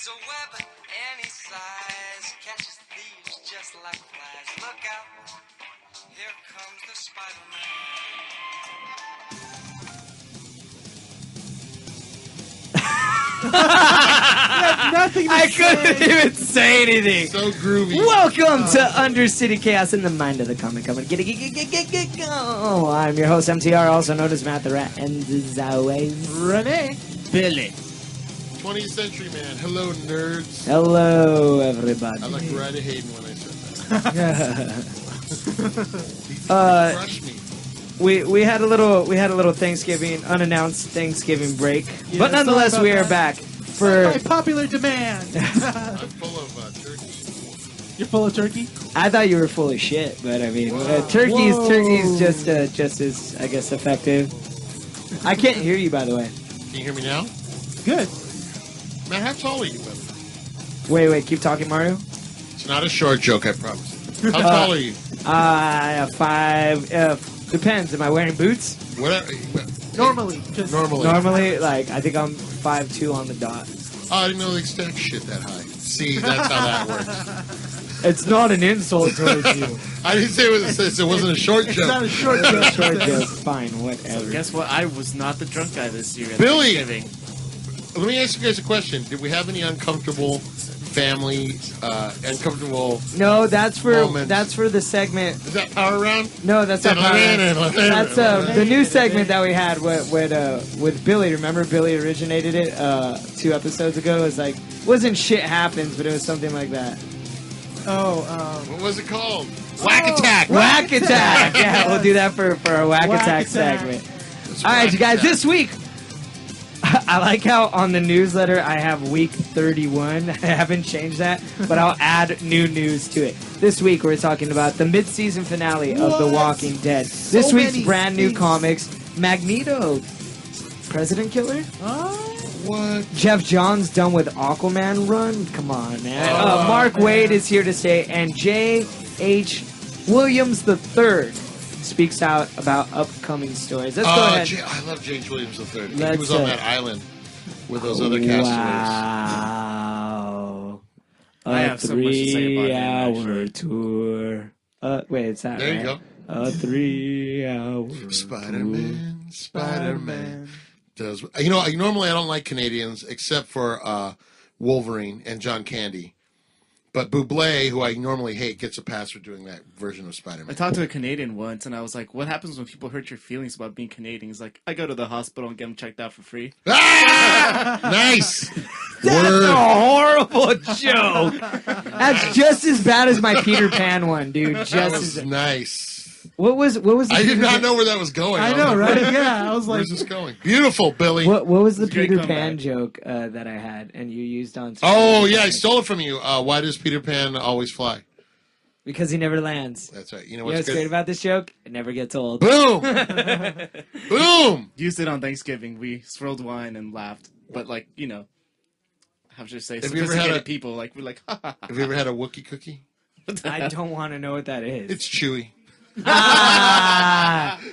a web any size, catches thieves just like flies. Look out, here comes the Spider-Man. Nothing to I say. couldn't even say anything. So groovy. Welcome to Undercity Chaos in the mind of the comic. Come on, get. Oh, I'm your host, MTR, also known as Matt the Rat, and as always, Rene Billy. 20th Century Man. Hello, nerds. hello, everybody. I like Rene Hayden when I said that. Crush me. We had a little Thanksgiving, unannounced Thanksgiving break, Yeah, but nonetheless, sorry we about are that. back for. By popular demand. I'm full of turkey. You're full of turkey? I thought you were full of shit, but I mean, turkey's just as, I guess, effective. I can't hear you, by the way. Can you hear me now? Good. Man, how tall are you, brother? Wait, keep talking, Mario. It's not a short joke, I promise. How tall are you? 5. Depends. Am I wearing boots? Whatever. Normally. Normally, like, I think I'm 5'2" on the dot. Oh, I didn't know they stack shit that high. See, that's how that works. It's not an insult towards you. I didn't say it wasn't a short joke. It's not a short joke. Short joke. Fine, whatever. Guess what? I was not the drunk guy this year. At Billy! Thanksgiving. Let me ask you guys a question. Did we have any uncomfortable family, uncomfortable... No, that's for Moments. the segment. Is that Power Round? No, that's not Power Round. That's the new segment that we had with Billy. Remember, Billy originated it 2 episodes ago. It was like, wasn't shit happens, but it was something like that. What was it called? Whack Attack! Whack Attack! Yeah, we'll do that for our Whack Attack segment. All right, you guys, this week, I like how on the newsletter I have week 31. I haven't changed that, but I'll add new news to it. This week we're talking about the mid-season finale of The Walking Dead. This week's brand new comics, Magneto, President Killer? What? Geoff Johns done with Aquaman run? Come on, man. Mark Waid is here to stay, and J.H. Williams III speaks out about upcoming stories. Let's go ahead. I love James Williams III. He Let's, was on that island with those other castaways. Wow. I have so much to say about him, 3-hour tour. Wait, it's that, There right? you go. A 3-hour Spider-Man. Does normally I don't like Canadians except for Wolverine and John Candy. But Bublé, who I normally hate, gets a pass for doing that version of I Spider-Man. talked to a Canadian once, and I was like, what happens when people hurt your feelings about being Canadian? He's like, I go to the hospital and get them checked out for free. Ah! Nice! That's Word. a horrible joke. That's just as bad as my Peter Pan one, dude. That Just was as nice. What was the I did Peter not Pan- know where that was going. I know, right? Yeah, I was like... Where's this going? Beautiful, Billy. What was the It's a great Peter comeback. Pan joke that I had and you used on? Oh, yeah, I stole it from you. Why does Peter Pan always fly? Because he never lands. That's right. You know You know what's what's great good? about this joke? It never gets old. Boom! Boom! Used it on Thanksgiving. We swirled wine and laughed. But, like, how should I say, Have you ever had sophisticated a- people, like, we're like, ha, ha, ha. Have you ever had a Wookiee cookie? I don't want to know what that is. It's chewy.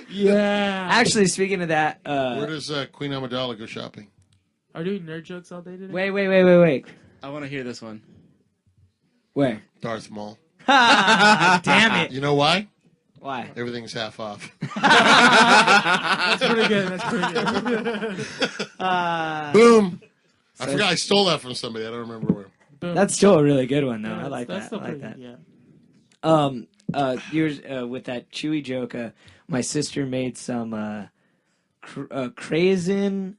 Yeah. Actually, speaking of that, Where does Queen Amidala go shopping? Are you doing nerd jokes all day today? wait. I want to hear this one. Where? Darth Maul. Damn it. You know why? Why? Everything's half off. That's pretty good. Boom! I forgot I stole that from somebody. I don't remember where. Boom. That's still a really good one, though. Yeah, I like that's that. I still like pretty that. good, yeah. Yours with that Chewy joke. My sister made some craisin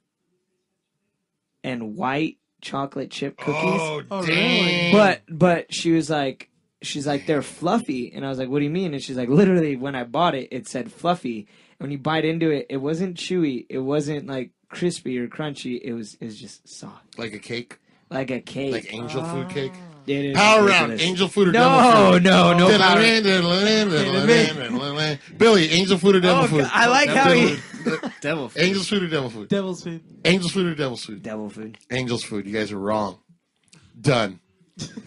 and white chocolate chip cookies. Oh, damn. really? But she's like they're fluffy, and I was like, what do you mean? And she's like, literally when I bought it, it said fluffy. And when you bite into it, it wasn't chewy. It wasn't like crispy or crunchy. It was just soft, Like a cake? like a cake. Like angel food cake? It is Power ridiculous. round. Angel food or devil food? No power. Billy, angel food or devil food? I like how he Devil food. Angel's food or devil food? Devil's food. Angel's food or devil's food? devil food. Angel's food. You guys are wrong. Done.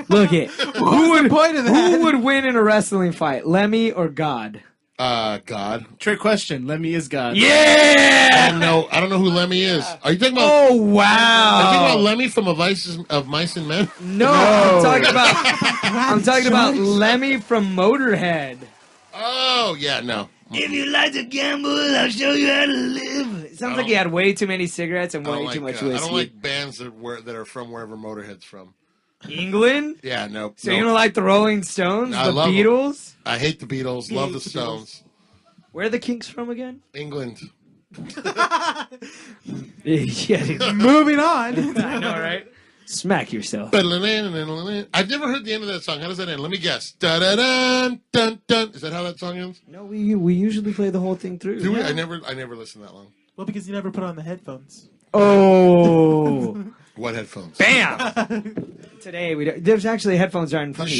Look it. What's the point of that? Who would win in a wrestling fight, Lemmy or God? God. Trick question. Lemmy is God. Yeah! I don't know who Lemmy is. Are you talking about? Oh, Are you talking about wow! Lemmy from of Mice and Men? No, I'm talking about Lemmy from Motorhead. Oh yeah, no. If you like to gamble, I'll show you how to live. It sounds like he had way too many cigarettes and way too much whiskey. I don't like bands that are from wherever Motorhead's from. England? Yeah, no. So you don't like the Rolling Stones, I the love 'em. Beatles? I hate the Beatles. Love the Stones. Where are the Kinks from again? England. Yeah, Moving on. I know, right? Smack yourself. I've never heard the end of that song. How does that end? Let me guess. Da-da-dun, dun, dun. Is that how that song ends? No, we usually play the whole thing through. Do we? I never listened that long. Well, because you never put on the headphones. Oh. What headphones? Bam! Today there's actually headphones right in The front of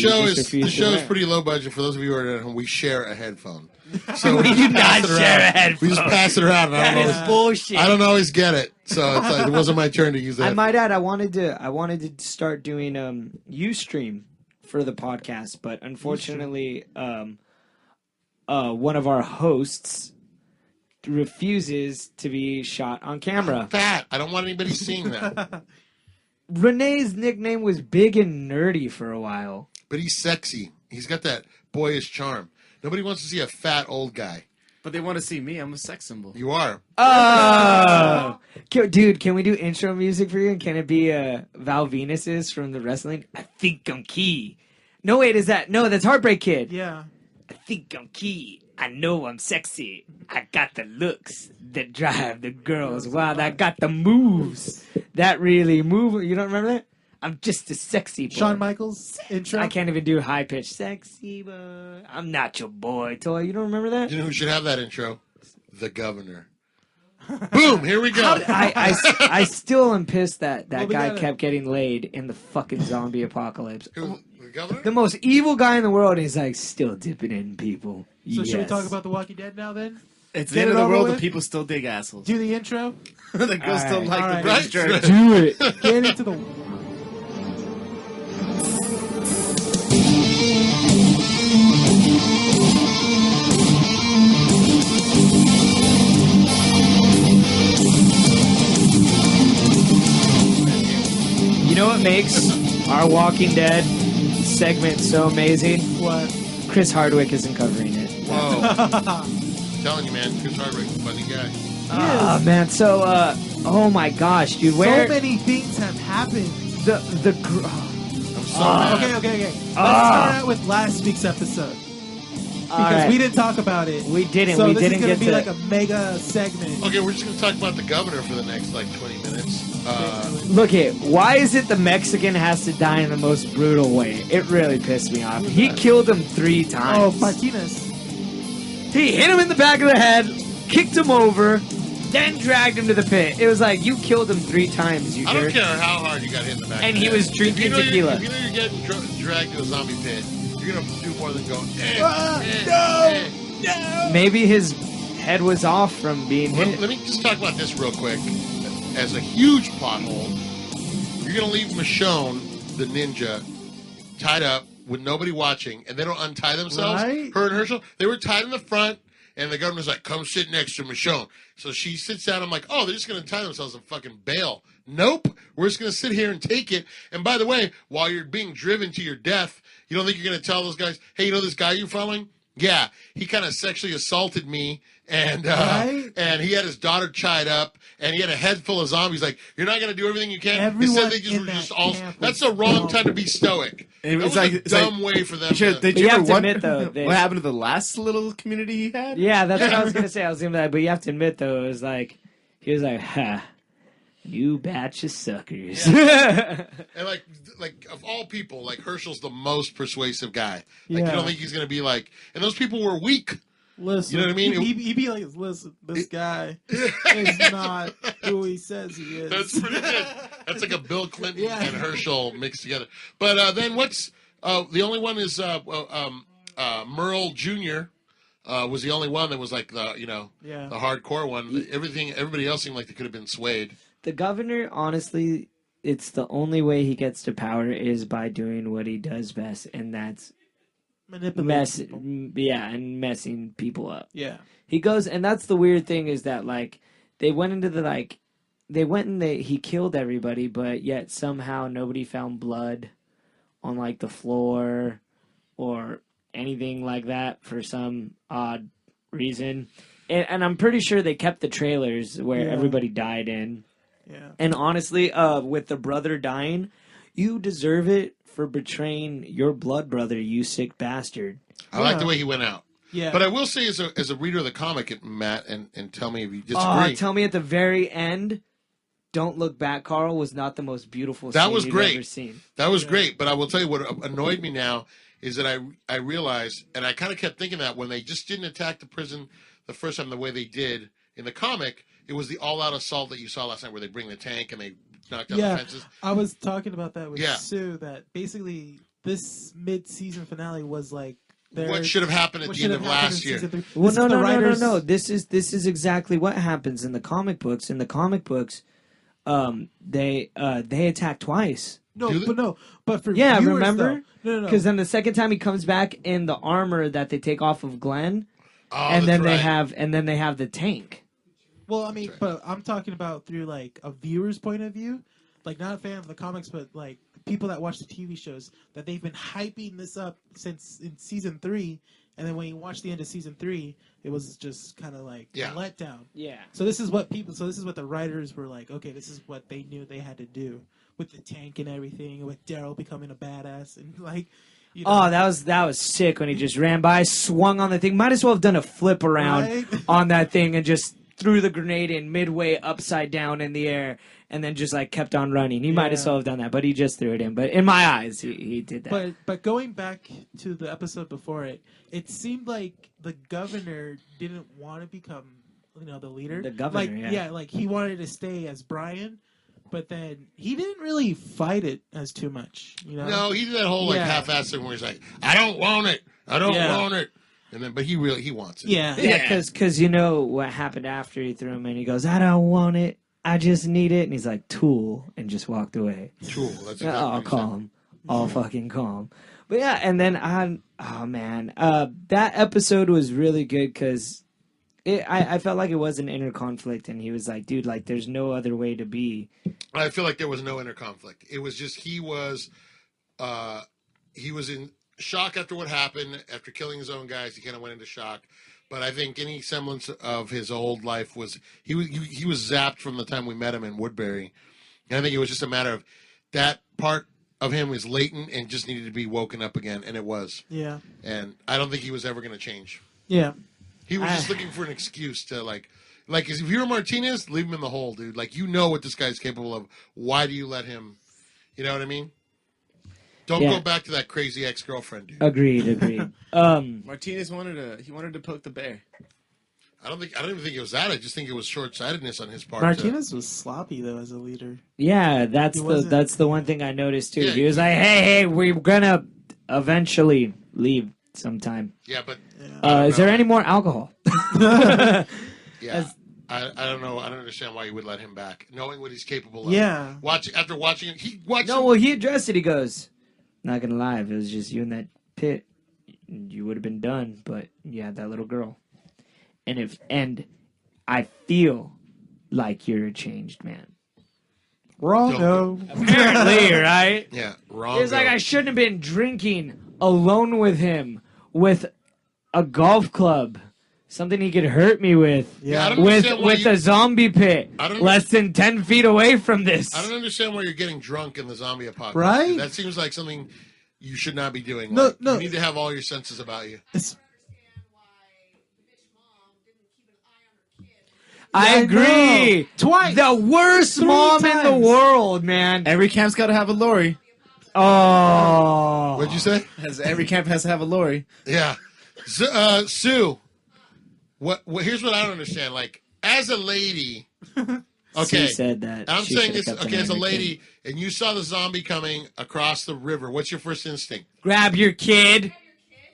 you. show is pretty low budget. For those of you who are at home, we share a headphone. So We do not share a headphone. We just pass it around. That is bullshit. I don't always get it, so it's like, it wasn't my turn to use that. I might add, I wanted to start doing Ustream for the podcast, but unfortunately, one of our hosts refuses to be shot on camera. Fat. I don't want anybody seeing that. Rene's nickname was Big and Nerdy for a while. But he's sexy. He's got that boyish charm. Nobody wants to see a fat old guy. But they want to see me. I'm a sex symbol. You are. Oh, dude! Can we do intro music for you? And can it be Val Venus's from the wrestling? I think I'm key. No, wait, that's Heartbreak Kid. Yeah. I think I'm key. I know I'm sexy. I got the looks that drive the girls wild. I got the moves that really move. You don't remember that? I'm just a sexy boy. Shawn Michaels intro. I can't even do high pitched sexy boy. I'm not your boy toy. You don't remember that? You know who should have that intro? The governor. Boom! Here we go. I still am pissed that Well, we guy gotta- kept getting laid in the fucking zombie apocalypse. Who, the governor? The most evil guy in the world is like still dipping in people. So should we Yes. talk about The Walking Dead now then? It's Get the end it of the over world with? and people still dig assholes. Do the intro. The girls still Alright. like Alright. the Right? British church. Do it. Get into the. You know what makes our Walking Dead segment so amazing? What? Chris Hardwick isn't covering it. Whoa. Telling you, man. Chris Hardwick's a funny guy. Oh man, so oh my gosh, dude, where So many things have happened. the I'm so mad. Okay. Let's start out with last week's episode. Because we didn't talk about it. We didn't. So We this didn't is gonna get be to- like a mega segment. Okay, we're just going to talk about the governor for the next, 20 minutes. Look it, why is it the Mexican has to die in the most brutal way? It really pissed me off. He killed him 3 times. Oh, Martinez. He hit him in the back of the head, kicked him over, then dragged him to the pit. It was like, you killed him 3 times, you I don't jerk. care how hard you got hit in the back. And of the he head. was drinking If you know tequila. If you know you're getting dragged to a zombie pit, you're going to do more than go, No! Maybe his head was off from being hit. Let me just talk about this real quick. As a huge pothole, you're going to leave Michonne, the ninja, tied up with nobody watching, and they don't untie themselves. Right. Her and Herschel, they were tied in the front, and the governor's like, come sit next to Michonne. So she sits down. I'm like, oh, they're just going to tie themselves and fucking bail. Nope. We're just going to sit here and take it. And by the way, while you're being driven to your death, you don't think you're going to tell those guys, hey, you know this guy you're following? Yeah, he kind of sexually assaulted me, and Right? and he had his daughter tied up, and he had a head full of zombies. Like, you're not going to do everything you can. Everyone Instead, they just in were that just all. camp That's was the wrong dumb. time to be stoic. And That it's was like- a it's dumb like- way for them. Did But you you ever have to wonder admit, though, they- what happened to the last little community he had? Yeah, that's what I was going to say. I was going to be like, but you have to admit, though, it was like, he was like, ha, you batch of suckers. And like of all people, like Herschel's the most persuasive guy. Like Yeah. you don't think he's going to be like. And those people were weak. Listen, You know what I mean? He'd be like, listen, this guy is not who he says he is. That's pretty good. That's like a Bill Clinton Yeah. and Herschel mixed together. But then what's the only one is Merle Jr. Was the only one that was like the Yeah. the hardcore one. Everybody else seemed like they could have been swayed. The governor, honestly, it's the only way he gets to power is by doing what he does best, and that's and messing people up. Yeah. He goes, and that's the weird thing is that like they went into the like they went and he killed everybody, but yet somehow nobody found blood on like the floor or anything like that for some odd reason. And I'm pretty sure they kept the trailers where everybody died in. Yeah. And honestly, with the brother dying, you deserve it for betraying your blood brother, you sick bastard. I like the way he went out. Yeah. But I will say, as a reader of the comic, Matt, and tell me if you disagree. Tell me at the very end, "Don't Look Back, Carl" was not the most beautiful That scene was you've great. ever seen. That was great. But I will tell you what annoyed me now is that I realized, and I kind of kept thinking that when they just didn't attack the prison the first time the way they did in the comic, it was the all-out assault that you saw last night where they bring the tank and they knock down the fences. I was talking about that with Sue, that basically this mid-season finale was like what should have happened at the end of last year. Well, no. This is exactly what happens in the comic books. In the comic books, they attack twice. But for viewers, remember? Though, no. Because then the second time he comes back in the armor that they take off of Glenn, and then they have the tank. Well, I mean, but I'm talking about through like a viewer's point of view, like not a fan of the comics, but like people that watch the TV shows, that they've been hyping this up since in season 3, and then when you watch the end of season 3, it was just kind of like a letdown. Yeah. So this is what the writers were like. Okay, this is what they knew they had to do with the tank and everything, with Daryl becoming a badass and like. You know. Oh, that was sick when he just ran by, swung on the thing. Might as well have done a flip around on that thing and just threw the grenade in midway upside down in the air and then just like kept on running. He might as well have done that, but he just threw it in. But in my eyes, he did that. But going back to the episode before it seemed like the governor didn't want to become, the leader. The governor, like he wanted to stay as Brian. But then he didn't really fight it as too much, No, he did that whole half-assed thing where he's like, "I don't want it, I don't want it," and then but he wants it. Yeah, because you know what happened after he threw him in. He goes, "I don't want it, I just need it," and he's like, "Tool," and just walked away. Tool. That's exactly all calm, all fucking calm. But yeah, and then that episode was really good because. I felt like it was an inner conflict, and he was like, dude, like, there's no other way to be. I feel like there was no inner conflict. It was just he was in shock after what happened, after killing his own guys. He kind of went into shock. But I think any semblance of his old life was he was zapped from the time we met him in Woodbury. And I think it was just a matter of that part of him was latent and just needed to be woken up again, and it was. Yeah. And I don't think he was ever going to change. Yeah. He was just looking for an excuse to, like if you're Martinez, leave him in the hole, dude. Like, you know what this guy's capable of. Why do you let him, you know what I mean? Don't go back to that crazy ex-girlfriend, dude. Agreed. Martinez wanted to poke the bear. I don't even think it was that. I just think it was short-sightedness on his part. Martinez was sloppy, though, as a leader. Yeah, that's the one thing I noticed, too. Yeah, he was like, hey, we're going to eventually leave sometime. Yeah, but... is there any more alcohol? Yeah. I don't know. I don't understand why you would let him back, knowing what he's capable of. Yeah. After watching it, he addressed it. He goes, not going to lie, if it was just you in that pit, you would have been done, but you had that little girl. And I feel like you're a changed man. Wrong. Apparently, right? Yeah, wrong. It's like I shouldn't have been drinking alone with him with a golf club. Something he could hurt me with. Yeah, with a zombie pit less than 10 feet away from this. I don't understand why you're getting drunk in the zombie apocalypse. Right? That seems like something you should not be doing. No. You need to have all your senses about you. I agree. Twice. The worst 3 mom times. in the world, man. Every camp's got to have a lorry. Oh. What'd you say? Every camp has to have a lorry. Yeah. Sue, here's what I don't understand. Like, as a lady, okay, Sue said that. I'm saying this. Okay, as a lady, and you saw the zombie coming across the river. What's your first instinct? Grab your kid.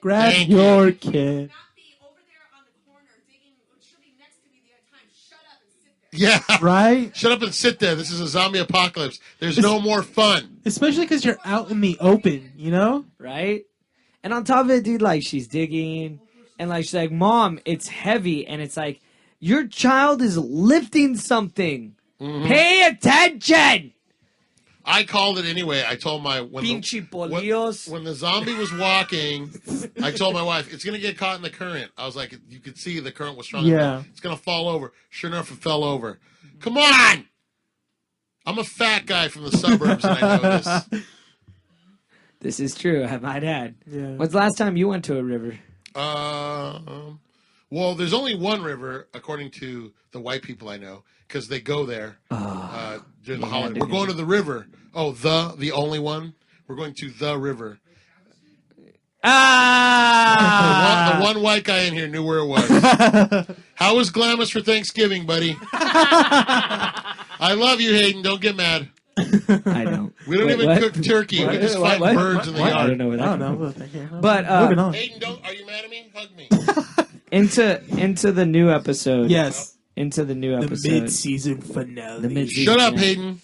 Grab your kid. Yeah. Right? Shut up and sit there. This is a zombie apocalypse. There's no more fun. Especially because you're out in the open, Right? And on top of it, dude, like, she's digging. And, like, she's like, Mom, it's heavy. And it's like, your child is lifting something. Pay attention! I called it anyway. I told my when the zombie was walking, I told my wife it's gonna get caught in the current. I was like, you could see the current was strong. Yeah, it's gonna fall over. Sure enough, it fell over. Come on! I'm a fat guy from the suburbs, and I know this. This is true. I might add. Yeah. When's the last time you went to a river? Well, there's only one river, according to the white people I know, because they go there during the holiday. We're going to the river. Oh, the only one? We're going to the river. The one white guy in here knew where it was. How was Glamis for Thanksgiving, buddy? I love you, Hayden. Don't get mad. I don't. We don't even cook turkey. We just find birds in the yard. I don't know what that know. But Hayden, are you mad at me? Hug me. into the new episode. Yes. Into the new episode. The mid-season finale. Shut up, Hayden.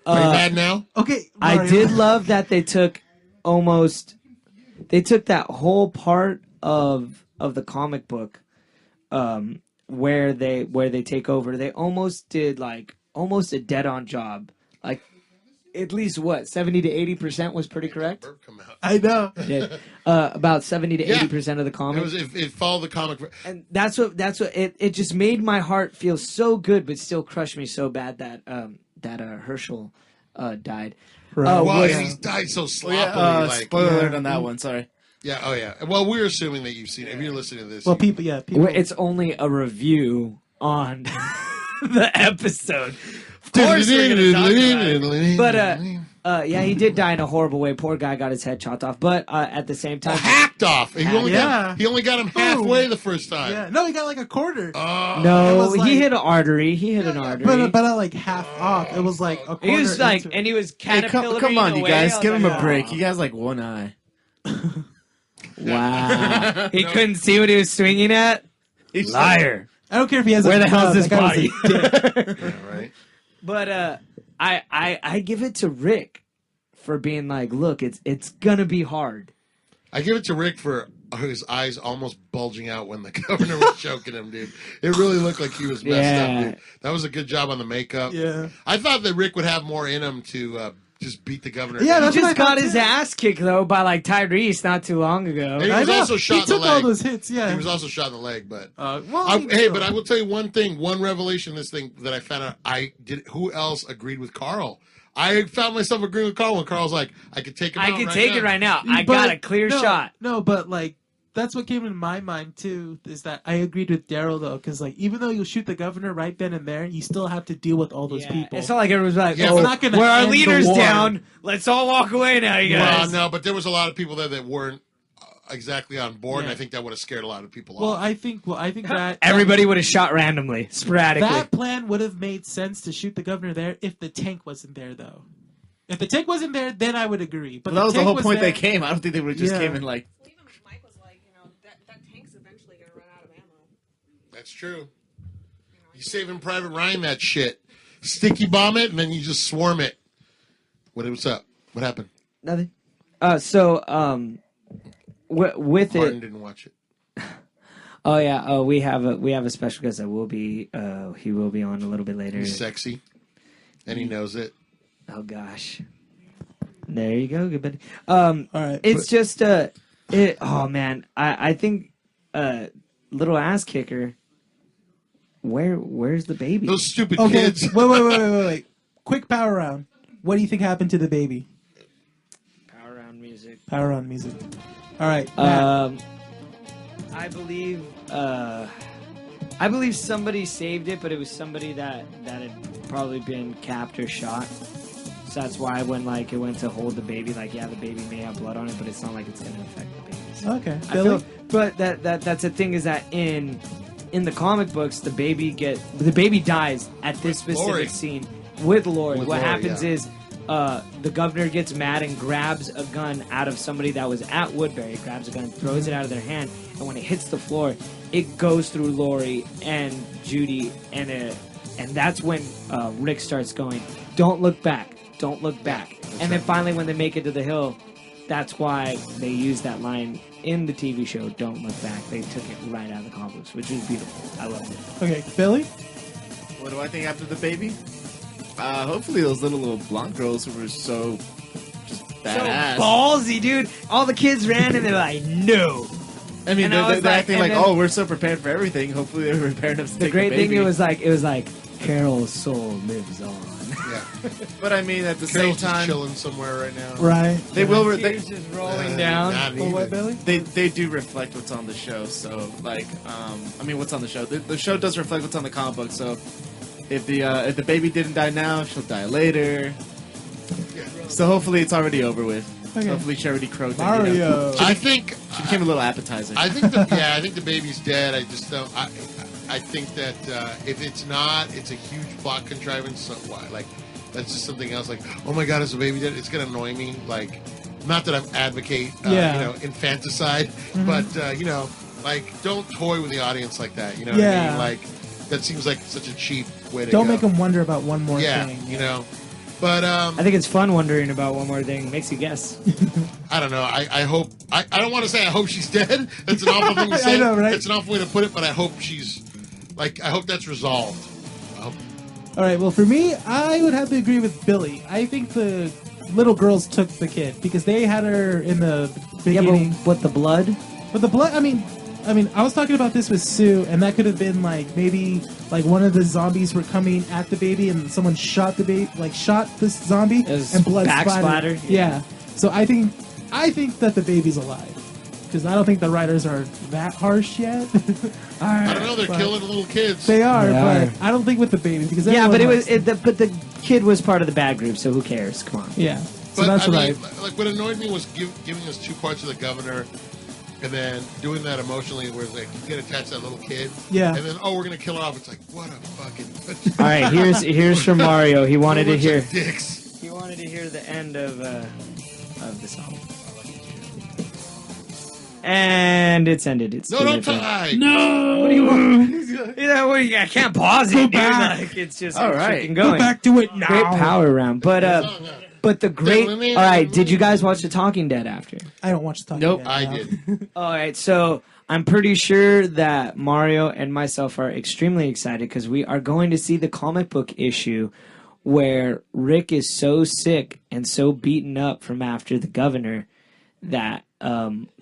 Are you mad now? Okay. Mario. I did love that they took that whole part of the comic book where they take over. They almost did almost a dead-on job. Like, at least 70 to 80% was pretty correct. I know. Yeah. About 70 to 80% of the comic. It followed the comic, and that's what it just made my heart feel so good, but still crushed me so bad that Herschel died. Right. He died so sloppily. Spoiler alert on that one. Sorry. Yeah. Oh yeah. Well, we're assuming that you've seen it. If you're listening to this, well, people. It's only a review on the episode. Of course we're gonna talk about it. But he did die in a horrible way. Poor guy got his head chopped off. But at the same time, hacked off. He only got him halfway the first time. Yeah. No, he got like a quarter. No, he hit an artery. But half off. It was like a quarter. He was and he was caterpillaring. Come on, you guys, give him a break. Oh. He has like one eye. Wow. He couldn't see what he was swinging at. Liar. I don't care if he has. Where the hell is his body? Yeah, right. But I give it to Rick for being like, look, it's gonna be hard. I give it to Rick for his eyes almost bulging out when the governor was choking him, dude. It really looked like he was messed up, dude. That was a good job on the makeup. Yeah. I thought that Rick would have more in him to just beat the governor. Yeah, he just got his ass kicked though by Tyrese not too long ago. And he was also shot in the leg. He took all those hits. Yeah, he was also shot in the leg. But but I will tell you one thing, one revelation. This thing that I found out. Who else agreed with Carl? I found myself agreeing with Carl when Carl's like, "I could take him. I could take it right now. I got a clear shot." No, but that's what came into my mind too. Is that I agreed with Daryl though, because even though you shoot the governor right then and there, you still have to deal with all those people. It's not like everyone's like, it's not gonna where our end leader's the war. down. Let's all walk away now, you guys. Well, no, but there was a lot of people there that weren't exactly on board, and I think that would have scared a lot of people off. I think that everybody would have shot randomly, sporadically. That plan would have made sense to shoot the governor there if the tank wasn't there, though. If the tank wasn't there, then I would agree. But that was the whole point there. they came. I don't think they would have just came in like. Even Mike was like, that tank's eventually gonna run out of ammo. That's true. You saving Private Ryan that shit. Sticky bomb it, and then you just swarm it. What's up? What happened? Nothing. With Martin it. didn't watch it. Oh yeah. Oh, we have a special guest that will be. He will be on a little bit later. He's sexy, and he knows it. Oh gosh. There you go, good buddy. All right. It's just oh man, I think little ass kicker. Where's the baby? Those stupid Okay. kids. Wait. Quick power round. What do you think happened to the baby? Power round music. All right. I believe somebody saved it, but it was somebody that had probably been capped or shot. So that's why when it went to hold the baby, the baby may have blood on it, but it's not like it's going to affect the baby. So Okay. I feel, but that's the thing is that in the comic books, the baby dies at this specific Lori. scene with Lori. With What Lori, happens yeah. is the governor gets mad and grabs a gun out of somebody that was at Woodbury, grabs a gun, throws it out of their hand, and when it hits the floor, it goes through Lori and Judy, and that's when Rick starts going, "Don't look back. Don't look back." And then finally, when they make it to the hill, that's why they used that line in the TV show, Don't Look Back. They took it right out of the comic books, which is beautiful. I love it. Okay, Billy? What do I think after the baby? Hopefully those little blonde girls who were so just badass. So ballsy, dude. All the kids ran and they're like, no. I mean, And I was they're like- acting and like, then- oh, we're so prepared for everything. Hopefully they're prepared enough to The take great a thing, baby. it was like, Carol's soul lives on. Yeah. But I mean, at the Carol's same just time, chilling somewhere right now. Right. they will. Tears just rolling Uh, down. not Well, what, even. Billy? They do reflect what's on the show. So, like, I mean, what's on the show? The show does reflect what's on the comic book. So, if the baby didn't die now, she'll die later. So hopefully it's already over with. Okay. Hopefully Charity Crow. Mario. I think She became a little appetizer. I think the baby's dead. I just don't. I think that if it's not, it's a huge plot contrivance. So why? Like, that's just something else. Like, oh my god, is the baby dead? It's gonna annoy me. Like, not that I advocate, infanticide, but like, don't toy with the audience like that. You know what I Yeah. mean? Like, that seems like such a cheap way to Don't go. make them wonder about one more Yeah, thing. you know. But I think it's fun wondering about one more thing. Makes you guess. I don't know. I hope. I don't want to say I hope she's dead. That's an awful thing to say. I know, right? It's an awful way to put it. But I hope she's I hope that's resolved. I hope, All right, well, for me, I would have to agree with Billy. I think the little girls took the kid because they had her in the Yeah, beginning. but what, the blood? But the blood, I mean, I was talking about this with Sue, and that could have been like maybe like one of the zombies were coming at the baby, and someone shot the baby, like shot this zombie, It was and blood back splattered. splatter, Yeah. So I think that the baby's alive because I don't think the writers are that harsh yet. I don't know. They're But killing little kids. They are, They but are. I don't think with the baby because Yeah, everyone but likes but the kid was part of the bad group, so who cares? Come on. yeah. So But that's I right. mean, like what annoyed me was giving us two parts of the governor, and then doing that emotionally, where like you get attached to that little kid. Yeah. And then we're gonna kill her off. It's like what a fucking. All right, here's from Mario. He wanted to Bunch hear. of dicks. He wanted to hear the end of the song. And it's ended. It's No, too don't late for it. tie. No. What do you want? I can't pause it, dude. back. Like, it's just All right. freaking Go going. back to it now. Great power round, but the great. All right, did you guys watch The Talking Dead after? I don't watch the talking. Nope, Dead I now. did. All right, so I'm pretty sure that Mario and myself are extremely excited because we are going to see the comic book issue where Rick is so sick and so beaten up from after the governor that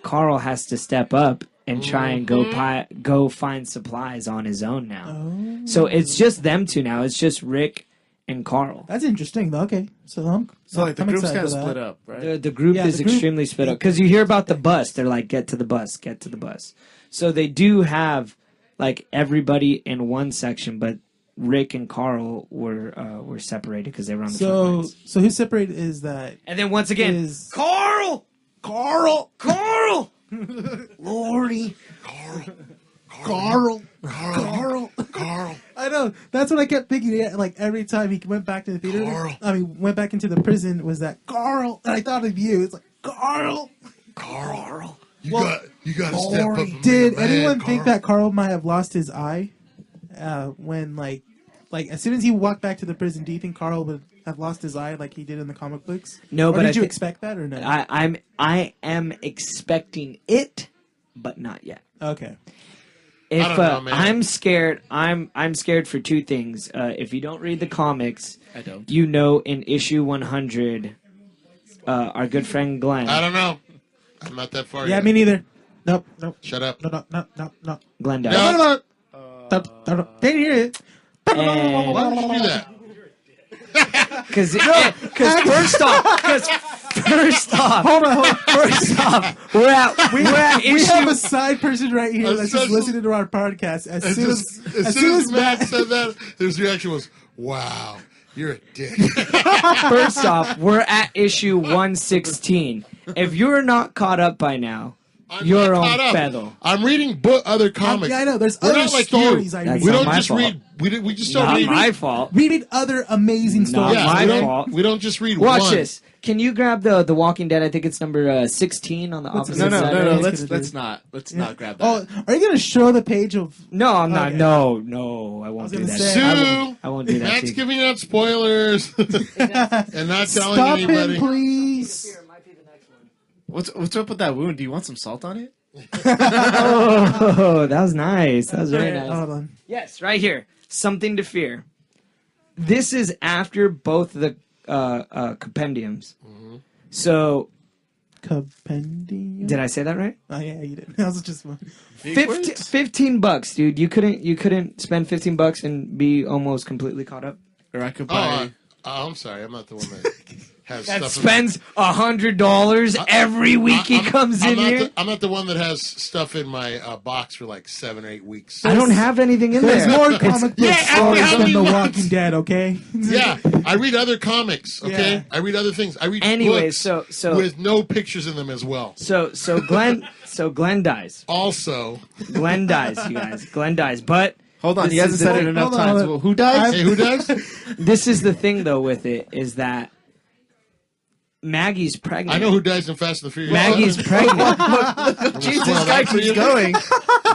Carl has to step up and try and go find supplies on his own now. Oh. So it's just them two now. It's just Rick and Carl. That's interesting, though. Okay, so So like the I'm group's excited kind of for that. split up, right? The group Yeah, is the group- extremely split up because you hear about the bus. They're like, "Get to the bus, get to the bus." So they do have like everybody in one section, but Rick and Carl were separated because they were on the front So, lines. so who separate is that? And then once again, Is Carl, Lori, Carl. Carl. I know. That's what I kept thinking. Yeah, like every time he went back to the theater, Carl. went back into the prison, was that Carl? And I thought of you. It's like Carl. You got to step up. And Did be a man, anyone think Carl. that Carl might have lost his eye when like as soon as he walked back to the prison? Do you think Carl would have lost his eye like he did in the comic books? No, Or but did I you thi- expect that or no? I am expecting it, but not yet. Okay. If don't know, man. I'm scared, I'm scared for two things. If you don't read the comics, I don't. you know in issue 100, our good friend Glenn. I don't know. I'm not that far Yeah, yet. me neither. Nope. Shut up. No. Glenn does. No. No. Didn't hear it. Why would you do that? Because first off, Hold on. first off, we're at We issue. have a side person right here that's just Essentially- listening to our podcast. As soon As soon as Matt said that, his reaction was, "Wow, you're a dick." First off, we're at issue 116. If you're not caught up by now, I'm you're not on caught up. Feddle. I'm reading other comics. Yeah, I know. There's We're other not like stories you. I That's read. We not don't my just fault. read. We just don't Not read. my fault. Reading other amazing Not stories. my we don't. fault. We don't just read Watch one. this. Can you grab the Walking Dead? I think it's number 16 on the What's opposite it? No, side. no. right? Let's not grab that. Oh, are you gonna show the page of? No, I'm not. Okay. No, I won't I do was that. gonna to say- you. Sue, I won't do that. Matt's to you. giving out spoilers and not telling Stop anybody. him, please. What's up with that wound? Do you want some salt on it? Oh, that was nice. That was very nice. Hold on. Yes, right here. Something to fear. This is after both the compendiums. So, Compendium. did I say that right? Oh yeah, you did. That was just fun. $15, dude. You couldn't spend $15 and be almost completely caught up. Or I could buy. I'm sorry. I'm not the one that has That stuff. spends $100 every week he comes in here. I'm not the one that has stuff in my box for like 7 or 8 weeks. I don't have anything in There's there. more comic book stories how than many The ones? Walking Dead. Okay. Yeah, I read other comics. Okay, Yeah. I read other things. I read Anyway, books so with no pictures in them as well. So Glenn dies. Also, Glenn dies, you guys. Glenn dies. But Hold on, This you hasn't is said the- it enough hold on, times. hold on. Well, who dies? hey, who does? this is the thing, though, with it, is that Maggie's pregnant. I know who dies in Fast and the Furious. Maggie's pregnant. Jesus, spoil this guy that for keeps you. going.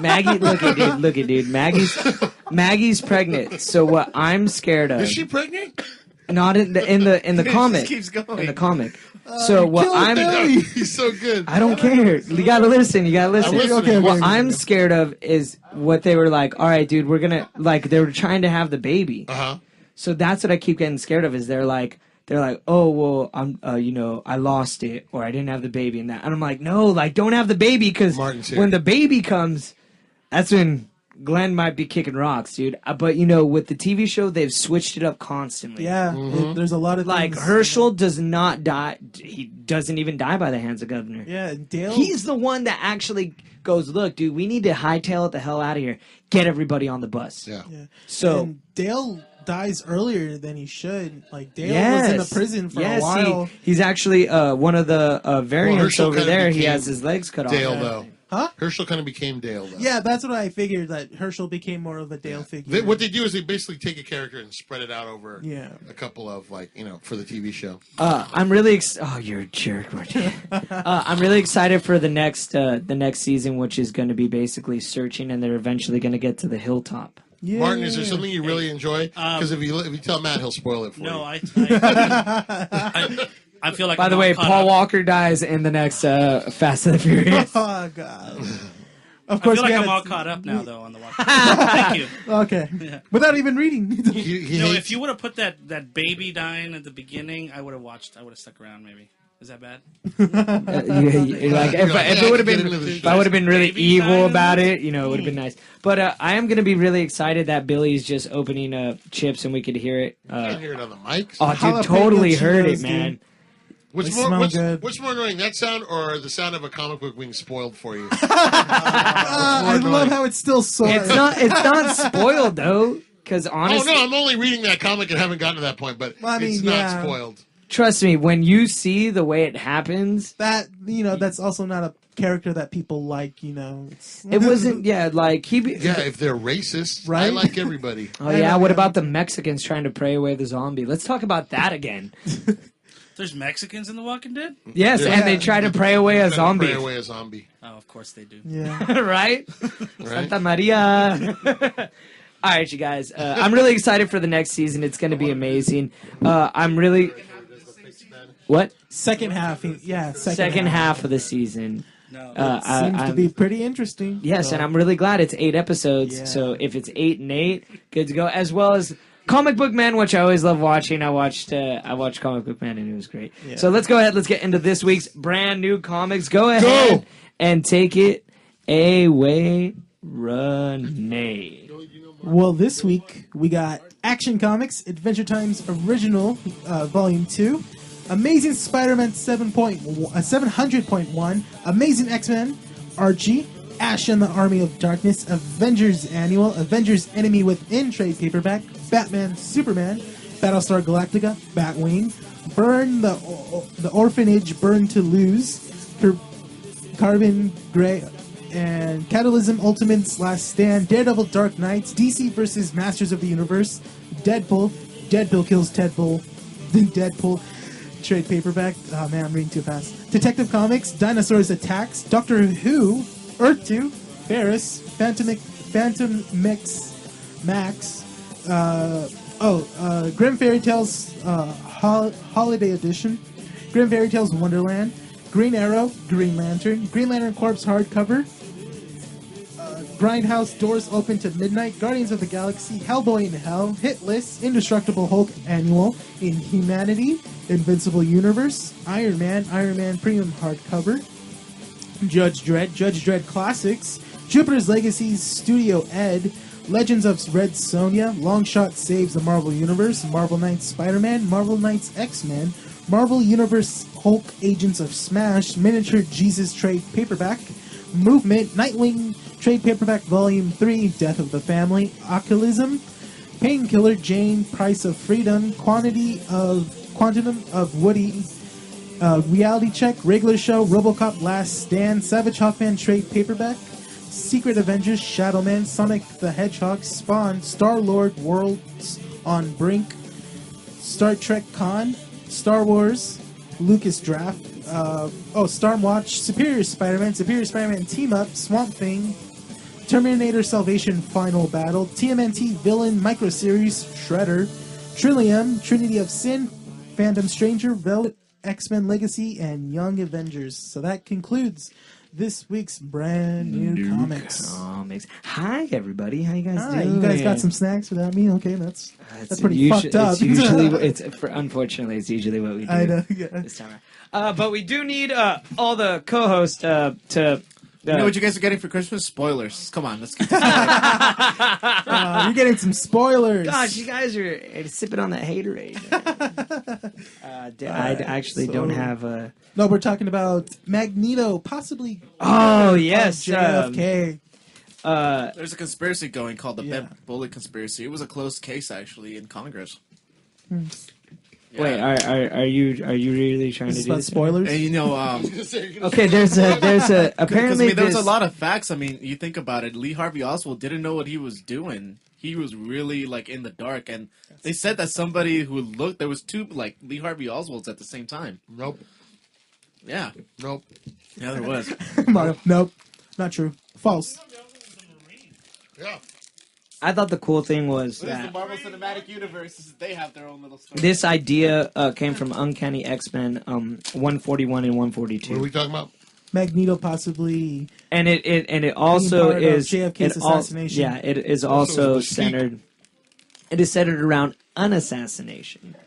Maggie, look at dude. Maggie's pregnant. So what I'm scared of, Is she pregnant? not in the It comic, just keeps going. in the comic. So what I'm, He's so good. I don't care. You gotta listen. You gotta listen. I'm listening. Okay, What okay. I'm scared of is what they were like. All right, dude, we're gonna like. They were trying to have the baby. So that's what I keep getting scared of. Is they're like, oh well, I'm, I lost it, or I didn't have the baby, and that. And I'm like, no, like, don't have the baby, because Martin's here. when the baby comes, that's when Glenn might be kicking rocks, dude. But with the TV show, they've switched it up constantly. Yeah. There's a lot of Like things. Herschel does not die. He doesn't even die by the hands of Governor. Yeah, and Dale. He's the one that actually goes, look, dude, we need to hightail it the hell out of here. Get everybody on the bus. Yeah. Yeah. So And Dale dies earlier than he should. Like Dale yes, was in the prison for yes, a while. he's actually one of the variants Herschel over kinda there. He became has his legs cut Dale off. though. Huh? Herschel kind of became Dale though. Yeah, that's what I figured. That Herschel became more of a Dale figure. What they do is they basically take a character and spread it out over Yeah. a couple of for the TV show. I'm really oh, you're a jerk, Martin. I'm really excited for the next season, which is going to be basically searching, and they're eventually going to get to the hilltop. Yeah. Martin, is there something you really enjoy? Because if you tell Matt, he'll spoil it for you. No, I feel like By the I'm way, all caught Paul up. Walker dies in the next Fast and the Furious. Oh God. Of I course, feel like we I'm had all a- caught up now, though, on the watch. Thank you. Okay. Yeah. Without even reading. He No, hates- if you would have put that baby dying at the beginning, I would have watched. I would have stuck around. Maybe is that bad? Like if it would have Get been, into the if I would have been really Baby evil died in about this? it, it would have been nice. But I am going to be really excited that Billy's just opening chips and we could hear it. you can't hear it on the mic. Oh, Jalapeno dude, totally heard it, Cheetos, man. dude. What's They more? smell What's, good. what's more annoying, that sound or the sound of a comic book being spoiled for you? I love how it's still so. It's not spoiled though, because Oh honestly, no, I'm only reading that comic and haven't gotten to that point, but Well, I mean, it's yeah. not spoiled. trust me, when you see the way it happens, that that's also not a character that people like. It's, it wasn't. Yeah, like he. Yeah, if they're racist, I Right? like everybody. Oh yeah, what about the Mexicans trying to pray away the zombie? Let's talk about that again. There's Mexicans in The Walking Dead. Yes, Yeah. and they try to pray away a Trying to zombie. Pray away a zombie, Oh, of course they do. Yeah. Right? right? Santa Maria. All right, you guys. I'm really excited for the next season. It's going to be amazing. I'm really. What? Second half. Yeah. Second half of the season. No. Seems to I'm- be pretty interesting. Yes, So- and I'm really glad it's 8 episodes. Yeah. So if it's 8 and 8, good to go. As well as Comic Book Man, which I always love watching. I watched Comic Book Man and it was great. Yeah. So let's go ahead. Let's get into this week's brand new comics. Go ahead and take it away, Rene. Well, this week we got Action Comics Adventure Times Original Volume 2, Amazing Spider-Man 700.1, Amazing X-Men, Archie, Ash and the Army of Darkness, Avengers Annual, Avengers Enemy Within trade paperback, Batman Superman, Battlestar Galactica, Batwing, Burn the Orphanage, Burn to Lose, Carbon Gray, and Catalysm Ultimate's Last Stand, Daredevil Dark Knights, DC vs. Masters of the Universe, Deadpool kills Deadpool, trade paperback. Oh man, I'm reading too fast. Detective Comics, Dinosaurs Attacks, Doctor Who, Earth 2, Ferris, Phantom Mix, Max, Grim Fairy Tales Holiday Edition, Grim Fairy Tales Wonderland, Green Arrow, Green Lantern Corps hardcover, Grindhouse, Doors Open to Midnight, Guardians of the Galaxy, Hellboy in Hell, Hit List, Indestructible Hulk Annual, Inhumanity, Invincible Universe, Iron Man Premium hardcover, Judge Dredd Classics, Jupiter's Legacy, Studio Ed, Legends of Red Sonja, Longshot Saves the Marvel Universe, Marvel Knights Spider-Man, Marvel Knights X-Men, Marvel Universe Hulk Agents of Smash, Miniature Jesus Trade Paperback, Movement, Nightwing Trade Paperback Volume 3, Death of the Family, Oculism, Painkiller, Jane, Price of Freedom, Quantum of Woody, Reality Check, Regular Show, RoboCop Last Stand, Savage Hawkman Trade Paperback, Secret Avengers, Shadowman, Sonic the Hedgehog, Spawn, Star-Lord, Worlds on Brink, Star Trek Con, Star Wars, Lucas Draft, Stormwatch, Superior Spider-Man Team Up, Swamp Thing, Terminator Salvation Final Battle, TMNT Villain Micro Series, Shredder, Trillium, Trinity of Sin, Phantom Stranger, Velvet, X-Men Legacy, and Young Avengers. So that concludes this week's brand new comics. Hi, everybody. How you guys doing? You guys got some snacks without me? Okay, that's pretty fucked up. It's usually, unfortunately, it's usually what we do. I know, yeah. This time around. But we do need all the co-hosts to. You know what you guys are getting for Christmas? Spoilers. Come on, let's get this you're getting some spoilers. Gosh, you guys are sipping on that haterade. I actually don't have a... No, we're talking about Magneto, possibly... Oh, yes. JFK. There's a conspiracy going called the Bent Bullet Conspiracy. It was a closed case, actually, in Congress. Hmm. Yeah. Wait, are you really trying to do this? Spoilers? And, you know, okay, there's a apparently there was a lot of facts. I mean, you think about it. Lee Harvey Oswald didn't know what he was doing. He was really like in the dark, and they said that somebody who looked there was two like Lee Harvey Oswalds at the same time. Nope. Yeah. Nope. Yeah, there was. Nope. Not true. False. Yeah. I thought the cool thing was But it's that the Marvel Cinematic Universe. They have their own little story. this idea came from Uncanny X-Men 141 and 142. What are we talking about? Magneto possibly... And it also part of is JFK's assassination. it is also centered. It is centered around an assassination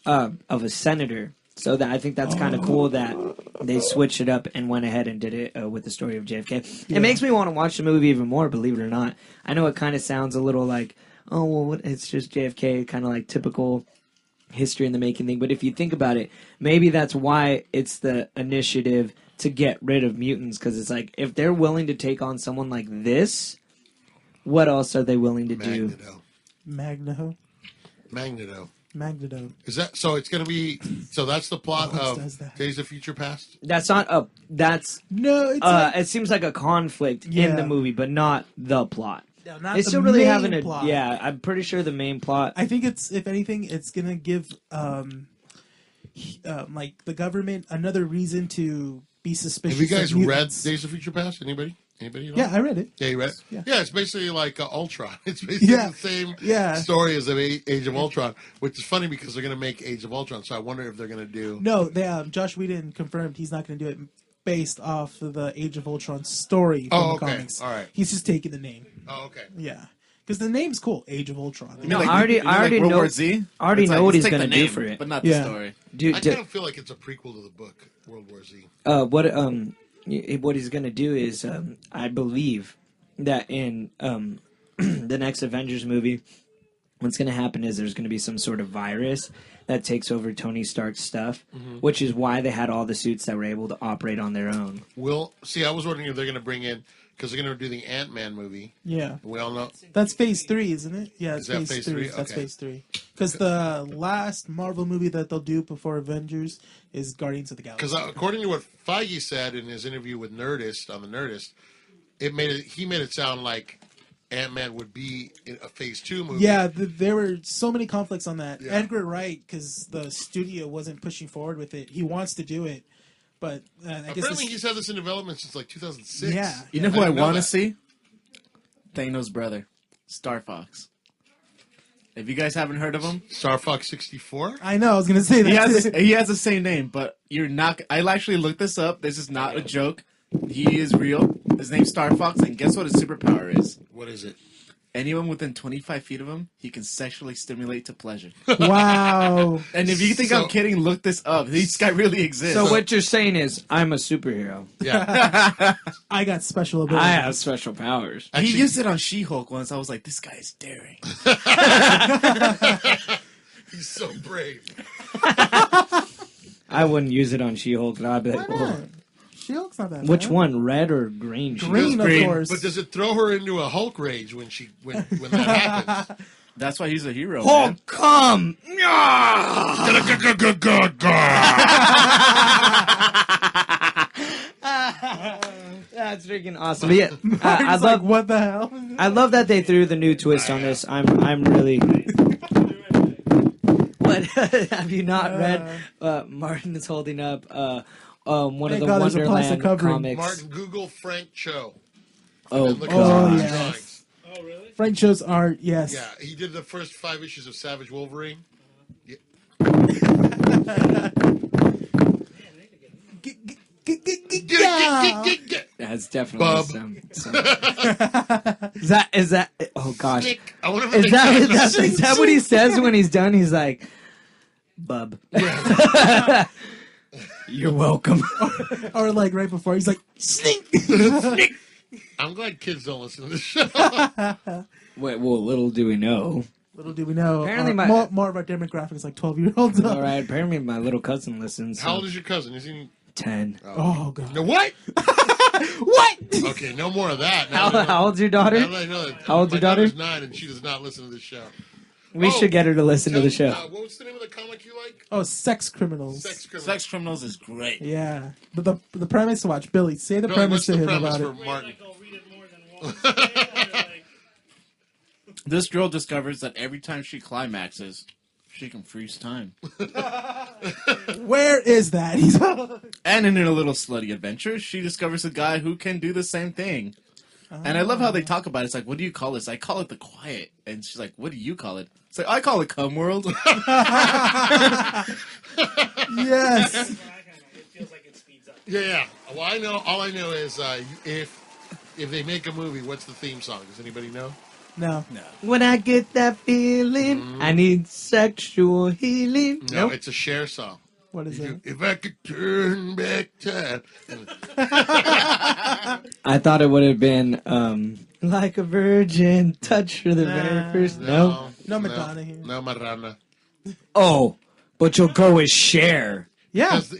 of a senator. So that I think that's kind of cool that they switched it up and went ahead and did it with the story of JFK. Yeah. It makes me want to watch the movie even more. Believe it or not, I know it kind of sounds a little like, oh well, it's just JFK, kind of like typical history in the making thing. But if you think about it, maybe that's why it's the initiative to get rid of mutants, because it's like if they're willing to take on someone like this, what else are they willing to do? Magneto. Is that so? It's going to be so. That's the plot of Days of Future Past. That's not a. That's no. It's it seems like a conflict in the movie, but not the plot. No, not they the still really main having a plot. Yeah, I'm pretty sure the main plot. I think it's, if anything, it's gonna give like the government another reason to be suspicious. Have you guys of read mutants. Days of Future Past? Anybody? Anybody? Yeah, I read it. Yeah, you read it? Yeah, it's basically like Ultron. It's basically the same story as Age of Ultron, which is funny because they're going to make Age of Ultron, so I wonder if they're going to do... No, they, Josh Whedon confirmed he's not going to do it based off of the Age of Ultron story from the comics. All right. He's just taking the name. Oh, okay. Yeah. Because the name's cool, Age of Ultron. No, I already know. War Z? I already know what he's going to do for it, but not the story. I kind of feel like it's a prequel to the book World War Z. What he's going to do is, I believe that in the next Avengers movie, what's going to happen is there's going to be some sort of virus that takes over Tony Stark's stuff, which is why they had all the suits that were able to operate on their own. I was wondering if they're going to bring in, because they're going to do the Ant-Man movie. Yeah. We all know. That's phase 3, isn't it? Yeah, it's Is that phase 3. 3. That's Okay. phase 3. Because the last Marvel movie that they'll do before Avengers is Guardians of the Galaxy. Because according to what Feige said in his interview with Nerdist on the Nerdist, he made it sound like Ant-Man would be in a phase 2 movie. Yeah, there were so many conflicts on that. Yeah. Edgar Wright, because the studio wasn't pushing forward with it, he wants to do it, but I guess apparently he's had this in development since like 2006. Yeah. You know who I want to see? Thanos' brother, Star Fox. If you guys haven't heard of him, Star Fox 64. I know. I was gonna say that. he has the same name, but you're not. I actually looked this up. This is not a joke. He is real. His name's Star Fox, and guess what his superpower is? What is it? Anyone within 25 feet of him, he can sexually stimulate to pleasure. Wow. And if you think I'm kidding, look this up. This guy really exists. So what you're saying is, I'm a superhero. Yeah. I got special abilities. I have special powers. He used it on She-Hulk once. I was like, this guy is daring. He's so brave. I wouldn't use it on She-Hulk. I'd be like, Why oh. not? She-Hulk's not that Which bad. one, red or green? Green, of Green. course. But does it throw her into a Hulk rage when that happens? That's why he's a hero, Hulk, man. come! That's freaking awesome. But yeah, I It's love like, what the hell? I love that they threw the new twist on this. I'm really. What have you not read? Martin is holding up one of Thank the God there's a plastic Wonderland covering. comics. Martin, Google Frank Cho. Oh, And look at Oh, his yes. drawings. Oh, really? Frank Cho's art, yes. Yeah, he did the first 5 issues of Savage Wolverine. That's definitely Bub. some. Is that? Oh gosh, Nick, I wonder if is they that got the is that what he says when he's done? He's like, "Bub, you're welcome." Or like right before, he's like, snake! I'm glad kids don't listen to this show. Wait, well, little do we know. Little do we know. Apparently more of our demographic is like 12-year-olds. All right, apparently my little cousin listens. How old is your cousin? Is he 10? Oh, God. No, what? What? Okay, no more of that. Now I know- How old's your daughter? now that I know that How old's my your daughter? daughter's 9 and she does not listen to this show. We should get her to listen to the show. What was the name of the comic you like? Oh, Sex Criminals. Sex Criminal. Sex Criminals is great. Yeah. But the premise, watch. Billy, say the Billy, premise what's to the him premise about for it. Martin? Like, I'll read it more than once. This girl discovers that every time she climaxes, she can freeze time. Where is that? He's And in a little slutty adventure, she discovers a guy who can do the same thing. And I love how they talk about it. It's like, what do you call this? I call it the quiet. And she's like, what do you call it? It's like, I call it cum world. Yes. It feels like it speeds up. Yeah. Well, I know. All I know is if they make a movie, what's the theme song? Does anybody know? No. When I get that feeling, I need sexual healing. No, Nope. it's a Cher song. What is it? If I could turn back time. I thought it would have been like a virgin, touch for the very first. No. No Madonna here. No Madonna. Oh, but you'll go with Cher. Yeah. Because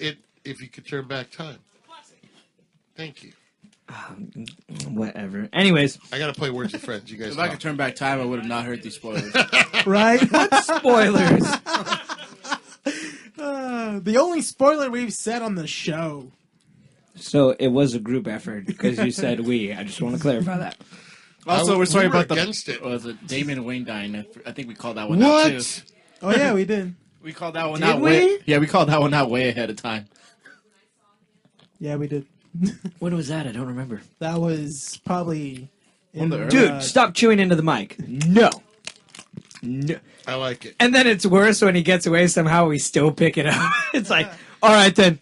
if you could turn back time. Thank you. Whatever. Anyways, I gotta play Words with Friends. You guys If I talk. could turn back time, I would have not heard these spoilers. Right? spoilers. The only spoiler we've said on the show. So it was a group effort because you said we. I just want to clarify that. Also, we're sorry we were about against it. Was it Damon and Wayne dying? I think we called that one out too. What? Oh, yeah, we did. We called that one Did out we? way. Yeah, we called that one out way ahead of time. Yeah, we did. When was that? I don't remember. That was probably... One of the Dude, stop chewing into the mic. No. No. I like it. And then it's worse when he gets away. Somehow we still pick it up. It's like, all right then.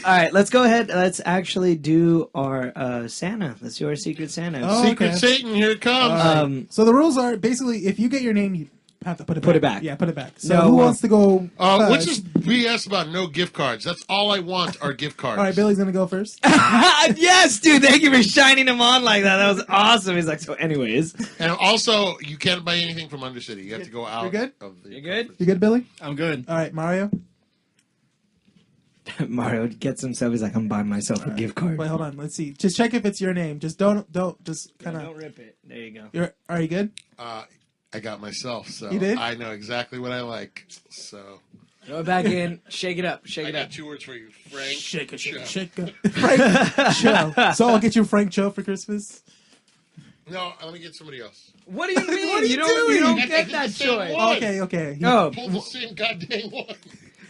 All right, let's go ahead. Let's actually do our Santa. Let's do our Secret Santa. Oh, Secret okay. Satan, here it comes. So the rules are basically if you get your name, you have to put it back. Put it back. Yeah, put it back. So No, who wants to go? What's first? this BS about no gift cards? That's all I want are gift cards. All right, Billy's gonna go first. Yes, dude. Thank you for shining him on like that. That was awesome. He's like, so anyways. And also, you can't buy anything from Undercity. You have to go out. You're good? Of the You good? You good, Billy? I'm good. All right, Mario. Mario gets himself. He's like, I'm buying myself a gift card. Wait, hold on. Let's see. Just check if it's your name. Just don't. Just kind Don't of. rip it. There you go. Are you good? I got myself, so You did? I know exactly what I like. So Throw it back in. Shake it up. Shake I it got up. 2 words for you, Frank. Shake it, Cho. shake it. Frank Cho. So I'll get you Frank Cho for Christmas. No, I'm gonna get somebody else. What do you mean? What are you don't. You doing? don't I get did that the same choice. one. Okay. Oh, Pull the same goddamn one.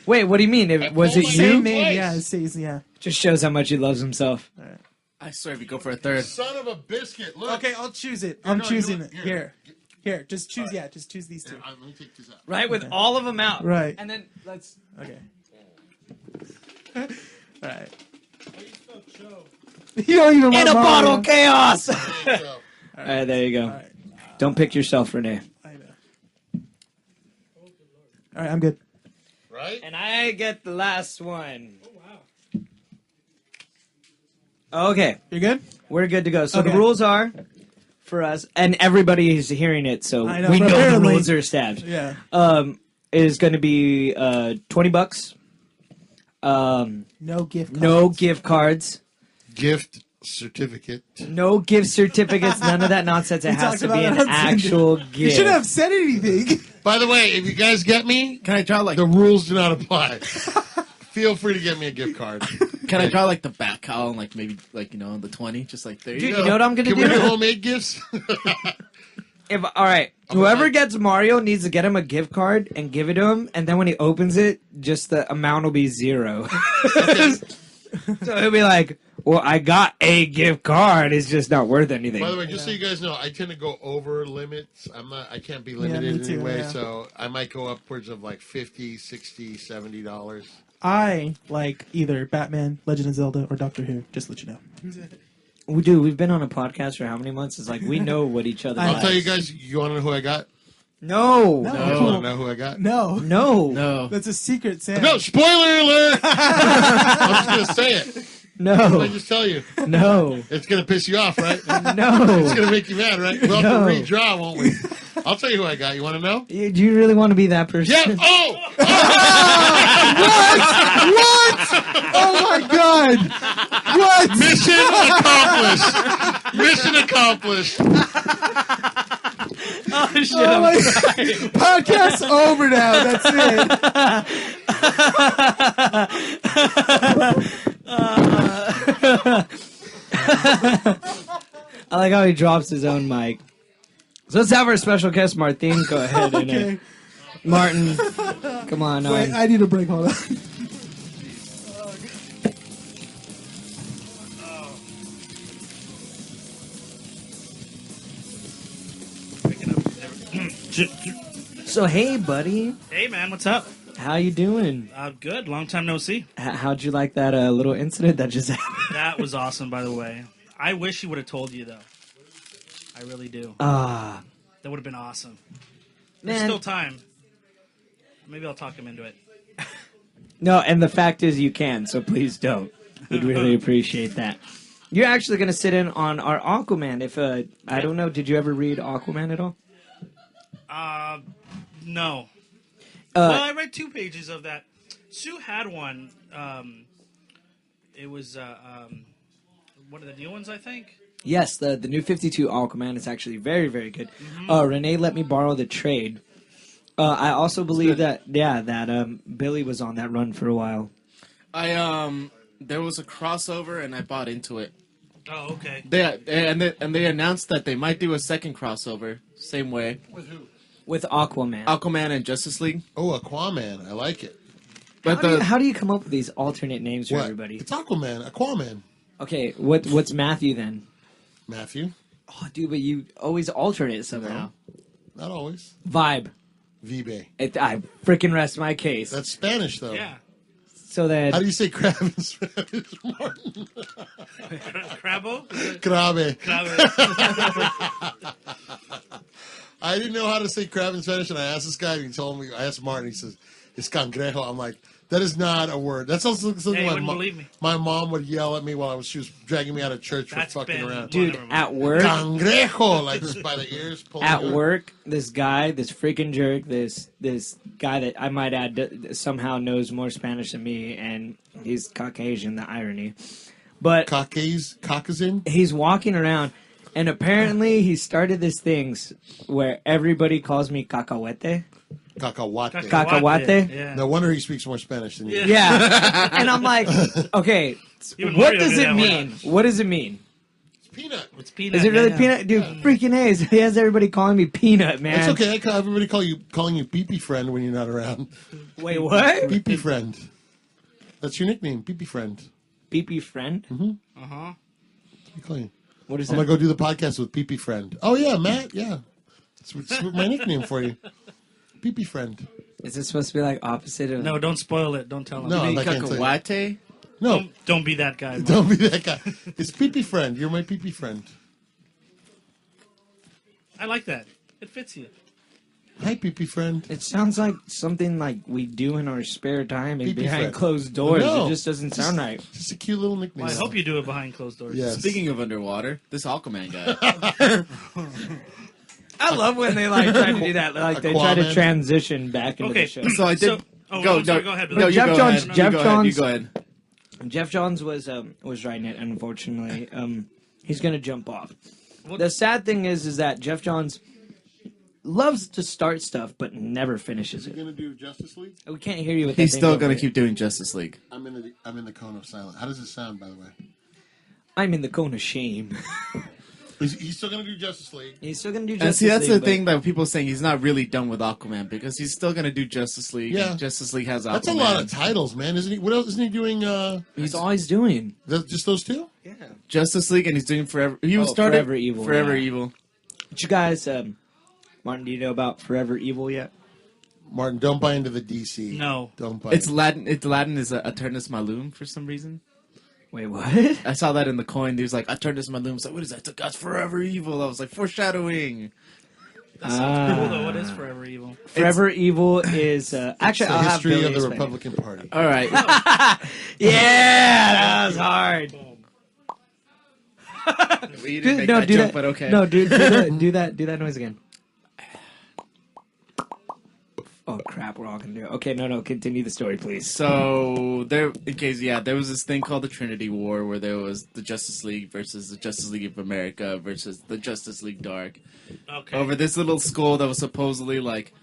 wait. What do you mean? Was pulled it my you? Same name. name. Twice. Yeah, it says yeah. Just shows how much he loves himself. All right. I swear, if you go for a third. Son of a biscuit. Look. Okay, I'll choose it. Here, I'm no, choosing you it. know what? Here. Just choose. Yeah, just choose these two. Here, let me take this out. Right, with Okay. all of them out. Right. And then let's. Okay. All right. You don't even In want a Mario. bottle, chaos! There you go. All right, there you go. All right. Don't pick yourself, Rene. I know. All right, I'm good. Right? And I get the last one. Okay, You're good? we're good to go. So Okay. the rules are for us, and everybody is hearing it, so I know, we know the apparently. rules are established. Yeah. Is going to be $20. No gift cards. No gift cards. Gift certificate. No gift certificates. None of that nonsense. It We has talked to about be an it on Sunday. actual gift. You shouldn't have said anything. By the way, if you guys get me, Can I draw like? the rules do not apply. Feel free to get me a gift card. Can I draw like the back column, like maybe like the 20, just like there you Dude, go. you know what I'm gonna Can we do do? homemade gifts? All right, whoever gets Mario needs to get him a gift card and give it to him, and then when he opens it, just the amount will be 0. So he'll be like, "Well, I got a gift card. It's just not worth anything." By the way, just so you guys know, I tend to go over limits. I can't be limited me in too, any way, yeah. so I might go upwards of like $50, $60, $70. I like either Batman, Legend of Zelda, or Doctor Who. Just to let you know. We've been on a podcast for how many months? It's like we know what each other. I I'll likes. tell you guys, you want to know who I got? No, No. You want to know who I got? No. no, No. That's a secret, Sam. No, spoiler alert! I'm just going to say it. What did I no, just tell you? no, It's going to piss you off, right? It's no. going to make you mad, right? We'll have No. to redraw, won't we? I'll tell you who I got. You want to know? Do you really want to be that person? Yeah. Oh! Oh my God! What? Mission accomplished. Mission accomplished. Oh shit! Oh my Podcast's over now. That's I like how he drops his own mic. So let's have our special guest, Martin. Go ahead. And, Okay. Martin, come on. Wait, I need a break. Hold on. So hey, buddy, Hey, man, what's up? how you doing? Good. Long time no see. How'd you like that little incident that just happened? That was awesome, by the way. I wish he would have told you, though. I really do. Ah, That would have been awesome. There's man. still time. Maybe I'll talk him into it. No, and the fact is you can, so please don't. We'd really appreciate that. You're actually going to sit in on our Aquaman. If I don't know, did you ever read Aquaman at all? No. Well, Uh, I read 2 pages of that. Sue had one. It was, one of the new ones, I think. yes, the new 52 Aquaman is actually very, very good. Renee let me borrow the trade. I also believe that Billy was on that run for a while. There was a crossover and I bought into it. Oh, okay. They announced that they might do a second crossover, same way. With who? With Aquaman. Aquaman and Justice League. Oh, Aquaman. I like it. But How do you come up with these alternate names for What? everybody? It's Aquaman. Okay, what's Matthew then? Matthew. Oh, dude, but you always alternate somehow. Not always. Vibe. Vibe. I freaking rest my case. That's Spanish, though. Yeah. So that How do you say crab in Spanish, Martin? Crabbo? Crabe. Crabbe. I didn't know how to say crab in Spanish, and I asked this guy, and he told me, I asked Martin, he says, it's cangrejo. I'm like, that is not a word. That sounds like something Yeah, you my, wouldn't believe me. my mom would yell at me while she was dragging me out of church That's for fucking been- around. dude Whatever. at work. Cangrejo, like by the ears. pulling At you. work, this guy, this freaking jerk, this guy that I might add somehow knows more Spanish than me, and he's Caucasian. The irony, but Caucasian? he's walking around, and apparently he started this things where everybody calls me cacahuete. Cacahuate. Cacahuate? Yeah. No wonder he speaks more Spanish than you. Yeah, and I'm like, okay, Even what Mario does knew it that mean? What does it mean? It's peanut. It's peanut. Is it really yeah. peanut? Dude, freaking A's. He has everybody calling me peanut, man. It's okay. I call everybody calling you Pee-Pee Friend when you're not around. Wait, what? Pee-Pee Friend. That's your nickname, Pee-Pee Friend. Pee-pee friend? Uh-huh. Keep clean. What is I'm that? gonna go do the podcast with Pee Pee Friend. Oh yeah, Matt. Yeah, that's my nickname for you, Pee Pee Friend. Is it supposed to be like opposite of? No, don't spoil it. Don't tell him. No, You mean I can't say it. cacahuate? No, Don't be that guy. Mark. don't be that guy. It's Pee Pee Friend. You're my Pee Pee Friend. I like that. It fits you. Hi, Pee Pee Friend. It sounds like something like we do in our spare time and Pee-pee behind friend. closed doors. No. It just doesn't sound right. Just a cute little nickname. Well, I hope you do it behind closed doors. Yes. Speaking of underwater, this Aquaman guy. I love when they like try to do that. Like they try to Aquaman. transition back into Okay, the show. So I did. Oh, go, I'm sorry, go ahead. No, you Geoff go Johns- ahead. Geoff You go ahead. You Johns- go ahead. Geoff Johns was writing it, and unfortunately, he's gonna jump off. What- The sad thing is that Geoff Johns loves to start stuff but never finishes You it. gonna do Justice League? We can't hear you with He's that thing still over gonna it. keep doing Justice League. I'm in the cone of silence. How does it sound, by the way? I'm in the cone of shame. He's still gonna do Justice League. He's still gonna do And Justice see, that's League, the thing that people are saying he's not really done with Aquaman because he's still gonna do Justice League. Yeah. and Justice League has Aquaman. That's a lot of titles, man, isn't he? What else isn't he doing? He's all he's doing. Just those two? Yeah. Justice League, and he's doing Forever. He was Oh, started Forever Evil, Forever yeah. Evil. But you guys, Martin, do you know about Forever Evil yet? Martin, don't buy into the DC. No. Don't buy. It's in. Latin. It's Latin is Aternus Malum for some reason. Wait, what? I saw that in the coin. He was like Aternus Malum. I was like, what is that? That's Forever Evil. I was like, foreshadowing. That sounds cool, though. What is Forever Evil? Forever Evil is actually the I'll have history Billy of the explain it. Republican Party. All right. Yeah, that was hard. We didn't make no, that do joke, that. but okay. No, do that noise again. Oh crap, we're all gonna do it. Okay, no, continue the story, please. So there was this thing called the Trinity War where there was the Justice League versus the Justice League of America versus the Justice League Dark Okay. over this little skull that was supposedly like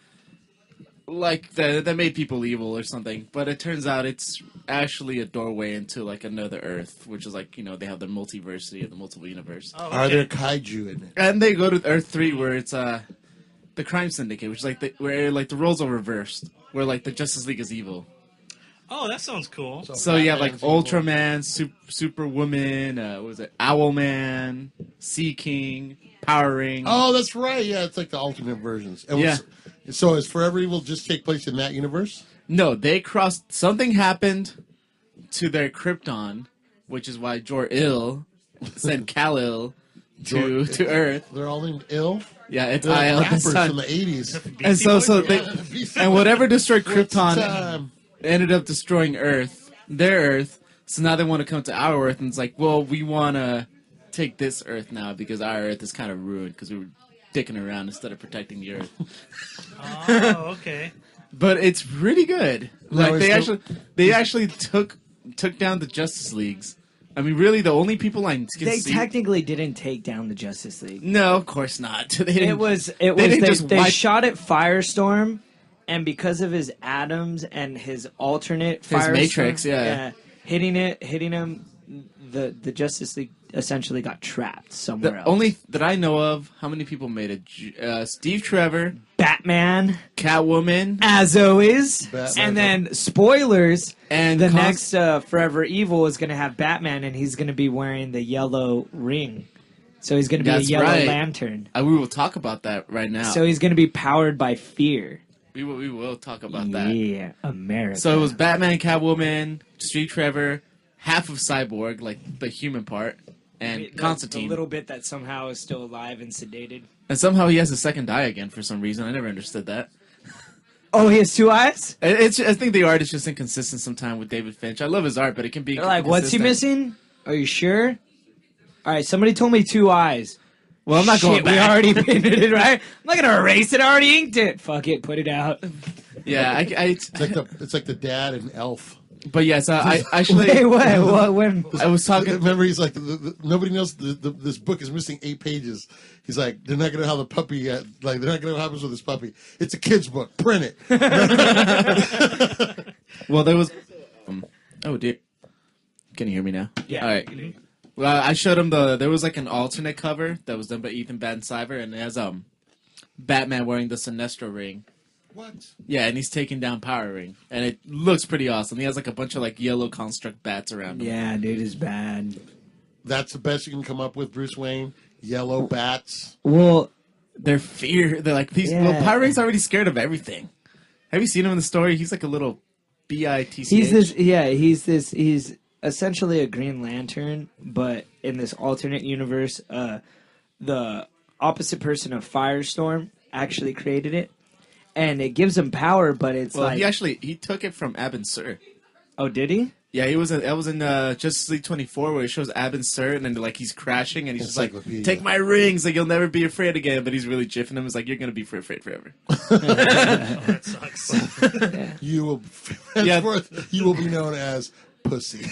that made people evil or something. But it turns out it's actually a doorway into like another Earth, which is like they have the multiversity of the multiple universe, Oh, Are okay. there kaiju in it? and they go to Earth 3 where it's the Crime Syndicate, which is like where like the roles are reversed, where like the Justice League is evil. Oh, that sounds cool. So you have like Batman's evil. Ultraman, Superwoman, what was it, Owlman, Sea King, Power Ring. Oh, that's right. Yeah, it's like the alternate versions. And Yeah. So is Forever Evil just take place in that universe? No, they crossed. Something happened to their Krypton, which is why Jor-El sent Kal-El to Earth. They're all named Ill. Yeah, it's They're like IL. rappers from the 80s. And so they and whatever destroyed What's Krypton time? ended up destroying Earth, their Earth. So now they want to come to our Earth, and it's like, well, we want to take this Earth now because our Earth is kind of ruined because we were dicking around instead of protecting the Earth. Oh, okay. But it's really good. No, Like it's they actually took down the Justice Leagues. I mean, really, the only people I can They see. technically didn't take down the Justice League. No, of course not. They didn't- It was didn't just they wipe- shot at Firestorm, and because of his atoms and his alternate His Firestorm, Matrix, yeah. hitting him, the Justice League essentially got trapped somewhere The else. only that I know of, how many people made it? Steve Trevor, Batman, Catwoman, as always, Batman. and then spoilers. and The Const- next Forever Evil is going to have Batman, and he's going to be wearing the yellow ring. So he's going to be That's a yellow right. lantern. we will talk about that right now. So he's going to be powered by fear. we will talk about that. Yeah, America. So it was Batman, Catwoman, Steve Trevor, half of Cyborg, like the human part, and Constantine. The little bit that somehow is still alive and sedated. And somehow he has a second eye again for some reason. I never understood that. Oh, he has two eyes? I think the art is just inconsistent sometimes with David Finch. I love his art, but it can be They're like, what's he inconsistent. missing? Are you sure? All right, somebody told me two eyes. Well, I'm not going Shit, we back. already painted it, right? I'm not going to erase it. I already inked it. Fuck it, put it out. Yeah, It's like the dad and Elf. but yes, I actually Wait, what? When? I was talking. Remember, he's like, nobody knows this book is missing 8 pages. He's like, they're not going to have the puppy yet. Like, they're not going to know what happens with this puppy. It's a kid's book. Print it. Well, there was. Oh dear, can you hear me now? Yeah. All right. Well, I showed him there was like an alternate cover that was done by Ethan Van-Sciver, and it has Batman wearing the Sinestro ring. What? Yeah, and he's taking down Power Ring, and it looks pretty awesome. He has like a bunch of like yellow construct bats around him. Yeah, dude is bad. That's the best you can come up with, Bruce Wayne. Yellow bats. Well, They're like these. Yeah. Well, Pyre's already scared of everything. Have you seen him in the story? He's like a little bitch. he's this. Yeah, he's essentially a Green Lantern, but in this alternate universe, the opposite person of Firestorm actually created it, and it gives him power. But it's Well, like he took it from Abin Sur. oh, did he? Yeah, that was in Justice League 24 where it shows Abin Sur and then like he's crashing and he's just like, Encyclopedia. take my rings, like you'll never be afraid again. But he's really jiffing him. It's like you're gonna be afraid forever. That sucks. You will, henceforth, you will be known as Pussy.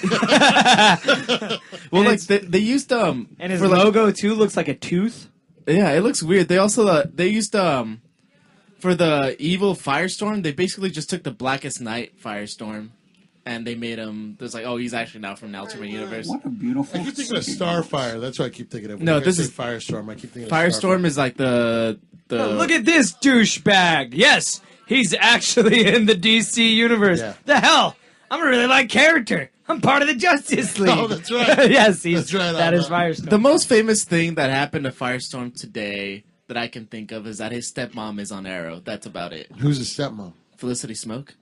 Well, like they used And his for, like, logo too looks like a tooth. yeah, it looks weird. They also they used for the evil Firestorm. They basically just took the Blackest Night Firestorm. And they made him. There's like, oh, he's actually now from the alternate universe. What a beautiful. I keep thinking of Starfire. That's what I keep thinking of. When No, you guys this say is- Firestorm. I keep thinking of Firestorm is like the. Oh, look at this douchebag. Yes, he's actually in the DC universe. Yeah. The hell? I'm a really like character. I'm part of the Justice League. Oh, that's right. Yes, That's right, that is Alma. Firestorm. The most famous thing that happened to Firestorm today that I can think of is that his stepmom is on Arrow. That's about it. Who's his stepmom? Felicity Smoke.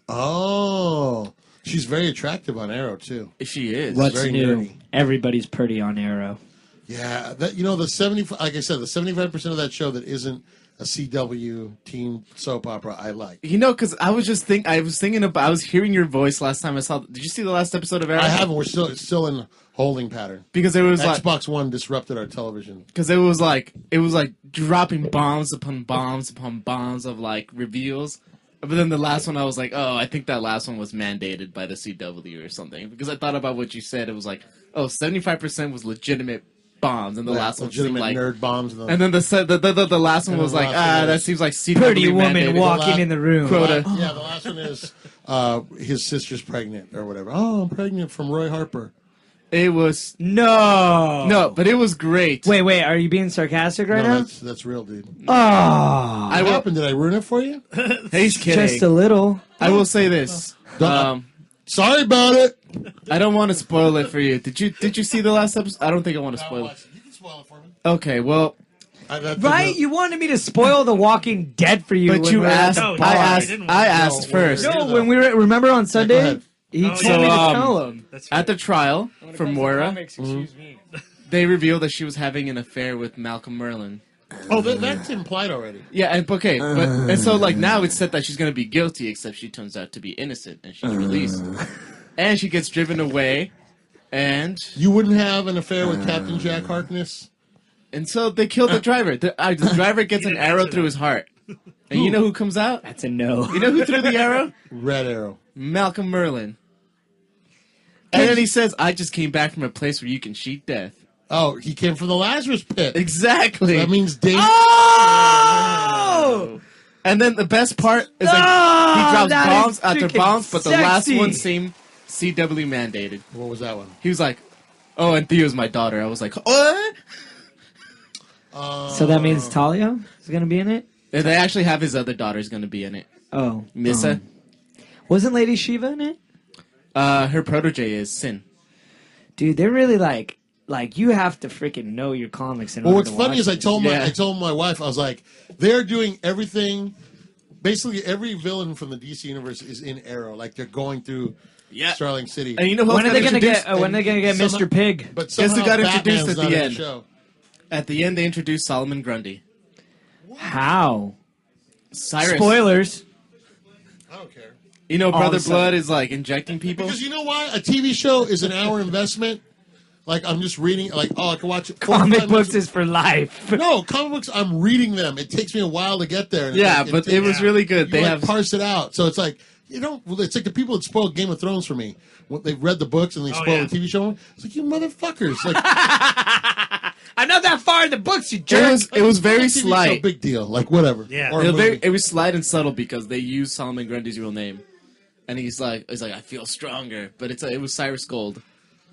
Oh, she's very attractive on Arrow too. She is. What's very new? nerdy. Everybody's pretty on Arrow. Yeah, that the 70. Like I said, the 75% of that show that isn't a CW teen soap opera, I like. You know, because I was thinking about. I was hearing your voice last time I saw. Did you see the last episode of Arrow? I haven't. It's still in holding pattern. Because it was like. Xbox One disrupted our television. Because it was like dropping bombs upon bombs upon bombs of like reveals. But then the last one, I was like, oh, I think that last one was mandated by the CW or something. Because I thought about what you said. It was like, oh, 75% was legitimate bombs, and the last one seemed legitimate like nerd bombs. And then the last one And was the like, last one that is seems like CW Pretty woman mandated. walking in the room. Quota. Yeah, the last one is his sister's pregnant or whatever. Oh, I'm pregnant from Roy Harper. It was No. but it was great. Wait. Are you being sarcastic right No, now? that's real, dude. Oh, What happened? Did I ruin it for you? He's kidding. just a little. I will say this. Sorry about it. I don't want to spoil it for you. Did you see the last episode? I don't think I want to spoil it. You can spoil it for me. Okay, well, Right? You wanted me to spoil The Walking Dead for you. but when you we were at asked. the No, bar. I didn't asked want to. first. No, when we were remember on Sunday, ahead. he Oh, told yeah. me to So, tell him. That's right. At the trial for Moira, Excuse me. they revealed that she was having an affair with Malcolm Merlyn. Oh, that's implied already. Yeah, and so like now it's said that she's gonna be guilty, except she turns out to be innocent, and she's released, and she gets driven away, and You wouldn't have an affair with Captain Jack Harkness? so they kill the driver. The driver gets an didn't arrow answer through that. his heart, and you know who comes out? That's a no. You know who threw the arrow? Red Arrow. Malcolm Merlyn. And then he says, "I just came back from a place where you can cheat death." Oh, he came from the Lazarus pit. Exactly. That means Dave. Oh! And then the best part is like Oh, he drops that bombs is after freaking bombs, but the last sexy. one seemed CW mandated. What was that one? He was like, "Oh, and Theo's my daughter." I was like, "What?" So that means Talia is going to be in it? And they actually have his other daughter's going to be in it. Oh. Missa. Wasn't Lady Shiva in it? Her protege is Sin. Dude, they're really like you have to freaking know your comics. In Well, order what's to funny watch is I this. told Yeah. my wife, I was like, they're doing everything. Basically, every villain from the DC universe is in Arrow. Like they're going through Starling City. And you know who When are else they got going to introduced? get? When are they going to get somehow- Mr. Pig? But Guess who somehow got introduced Batman's at the not in end? show. At the end, they introduced Solomon Grundy. How? Cyrus. Spoilers. I don't care. You know, All of Brother a sudden. Blood is like injecting people. Because you know why? A TV show is an hour investment. Like, I'm just reading, like, oh, I can watch it. 45 Comic minutes books is for life. No, comic books, I'm reading them. It takes me a while to get there. And Yeah, but it was really good. You They like, have parse it out. So it's like, it's like the people that spoiled Game of Thrones for me. When they've read the books and they spoil yeah. the TV show. It's like, you motherfuckers. Like, I'm not that far in the books, you jerk. it was very TV show, slight. big deal. Like, whatever. Yeah. Or a It was, movie. it was slight and subtle because they used Solomon Grundy's real name, and he's like, I feel stronger, but it was Cyrus Gold,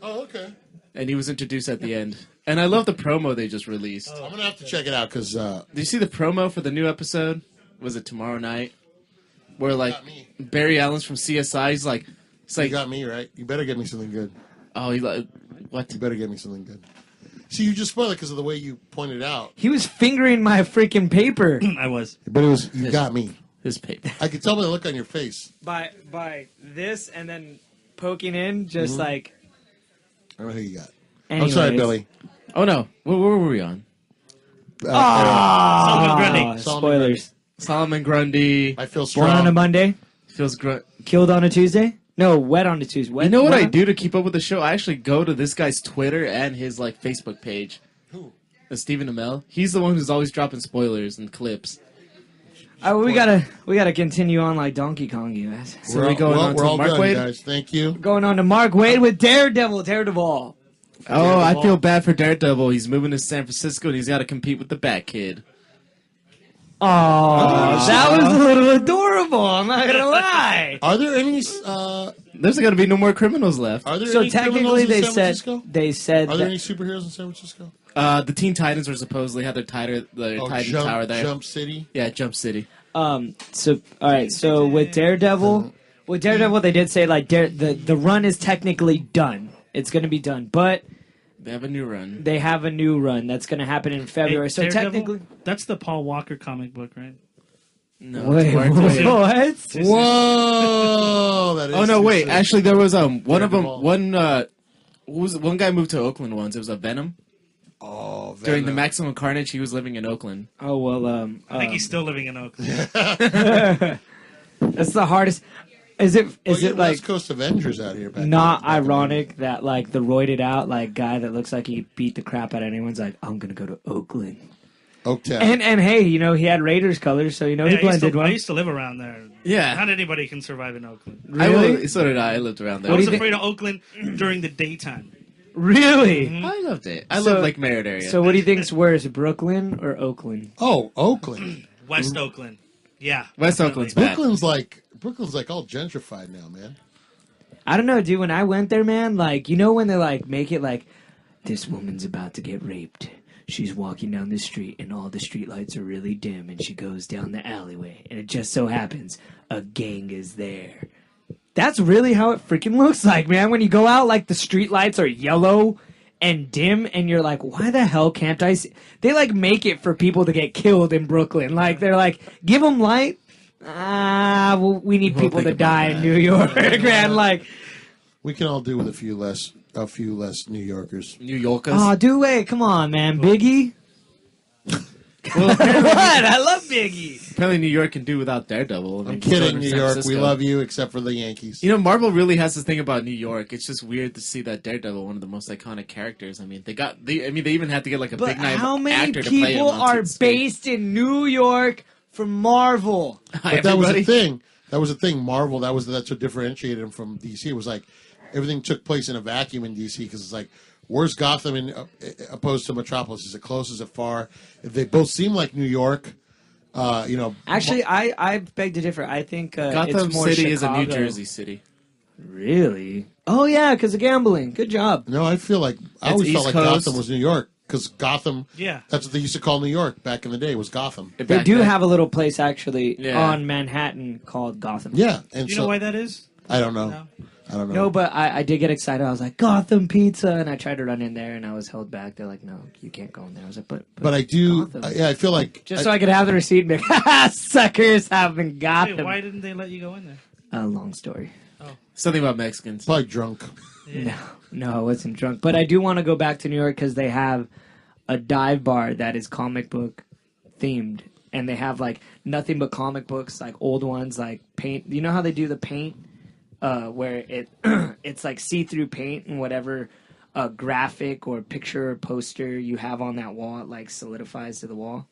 Oh, okay. and he was introduced at the end. And I love the promo they just released. I'm going to have to check it out because Did you see the promo for the new episode? Was it tomorrow night? Where like got me. Barry Allen's from CSI, he's like, you got me, right? You better get me something good. oh, he like What? You better get me something good. See, you just spoiled it because of the way you pointed out. He was fingering my freaking paper. I was. But it was you got me. His paper. I could tell by the look on your face. by this and then poking in, just like. I don't know who you got. Anyways. I'm sorry, Billy. Oh no, what were we on? Solomon Grundy. Spoilers. Solomon Grundy. I feel Born on a strong. Monday, Feels great. killed on a Tuesday. No, wet on a Tuesday. You know what I do to keep up with the show? I actually go to this guy's Twitter and his like Facebook page. Who? Stephen Amell. He's the one who's always dropping spoilers and clips. We gotta continue on like Donkey Kong, you guys. So we're going on we're to all Mark done, Waid. guys. Thank you. Going on to Mark Waid with Daredevil. Oh, I feel bad for Daredevil. He's moving to San Francisco and he's got to compete with the Bat Kid. Oh, that was a little adorable. I'm not gonna lie. Are there any? There's going to be no more criminals left. Are there So any technically, criminals in they San said Francisco? Are there that any superheroes in San Francisco? The Teen Titans were supposedly had their Titan tower there. Jump City. Yeah, Jump City. So all right. So with Daredevil, they did say like the run is technically done. It's gonna be done, but They have a new run. they have a new run that's gonna happen in February. Hey, So Daredevil? technically, That's the Paul Walker comic book, right? No, wait, it's Mark Waid. what? Whoa! That is Oh no, too wait. soon. Actually, there was one of them. Daredevil. One guy moved to Oakland once. It was a Venom. Oh, During the Venom. Maximum Carnage, he was living in Oakland. Oh well, I think he's still living in Oakland. that's the hardest. Is it Well, you it had like West Coast Avengers out here? not ironic that like the roided out like guy that looks like he beat the crap out of anyone's like I'm gonna go to Oakland. Oaktown. And hey, you know he had Raiders colors, so you know he blended I well. used to live around there. Yeah. Not anybody can survive in Oakland. Really? So did I. I lived around there. I What do was you think- afraid of Oakland during the daytime. Really? I loved it. I So- love Lake Merritt area. So what do you think's worse, Brooklyn or Oakland? Oh, Oakland. West Oakland. Yeah. West definitely. Oakland's bad. Brooklyn's like all gentrified now, man. I don't know, dude. When I went there, man, like you know when they like make it like this woman's about to get raped. She's walking down the street and all the streetlights are really dim and she goes down the alleyway and it just so happens a gang is there. That's really how it freaking looks like, man. When you go out, like the streetlights are yellow and dim and you're like, why the hell can't I see? They like make it for people to get killed in Brooklyn. Like they're like, give them light. Well, we need people to think about die in that. New York, man. Like, We can all do with a few less New Yorkers. New Yorkers. oh, do it. Come on, man. Biggie. What? I love Biggie. Apparently, New York can do without Daredevil. I'm kidding, New York. We love you, except for the Yankees. You know, Marvel really has this thing about New York. It's just weird to see that Daredevil, one of the most iconic characters. I mean, they even had to get like a But big name how many actor to play him people on are screen. based in New York for Marvel? But that was the thing. That was the thing. Marvel. That's what differentiated him from DC. It was like everything took place in a vacuum in DC because it's like, where's Gotham in opposed to Metropolis? Is it close? Is it far? If they both seem like New York, Actually, I beg to differ. I think Gotham it's more City is a New Chicago. Jersey city. Really? Oh yeah, because of gambling. Good job. No, I feel like I always East felt like Coast. Gotham was New York because Gotham. Yeah. That's what they used to call New York back in the day. Was Gotham? They Back do then. have a little place actually Yeah. on Manhattan called Gotham. Yeah, and Do you so know why that is? I don't know. No. I don't know. No, but I did get excited. I was like, Gotham Pizza, and I tried to run in there, and I was held back. They're like, no, you can't go in there. I was like, but I do. Gotham. Yeah, I feel like Just so I could have the receipt and be like, ha, suckers having Wait, Gotham. why didn't they let you go in there? A long story. Something about Mexicans. probably drunk. No, I wasn't drunk. But I do want to go back to New York because they have a dive bar that is comic book themed. And they have, like, nothing but comic books, like, old ones, like, paint. You know how they do the paint? Where it's, like, see-through paint and whatever graphic or picture or poster you have on that wall, it, like, solidifies to the wall.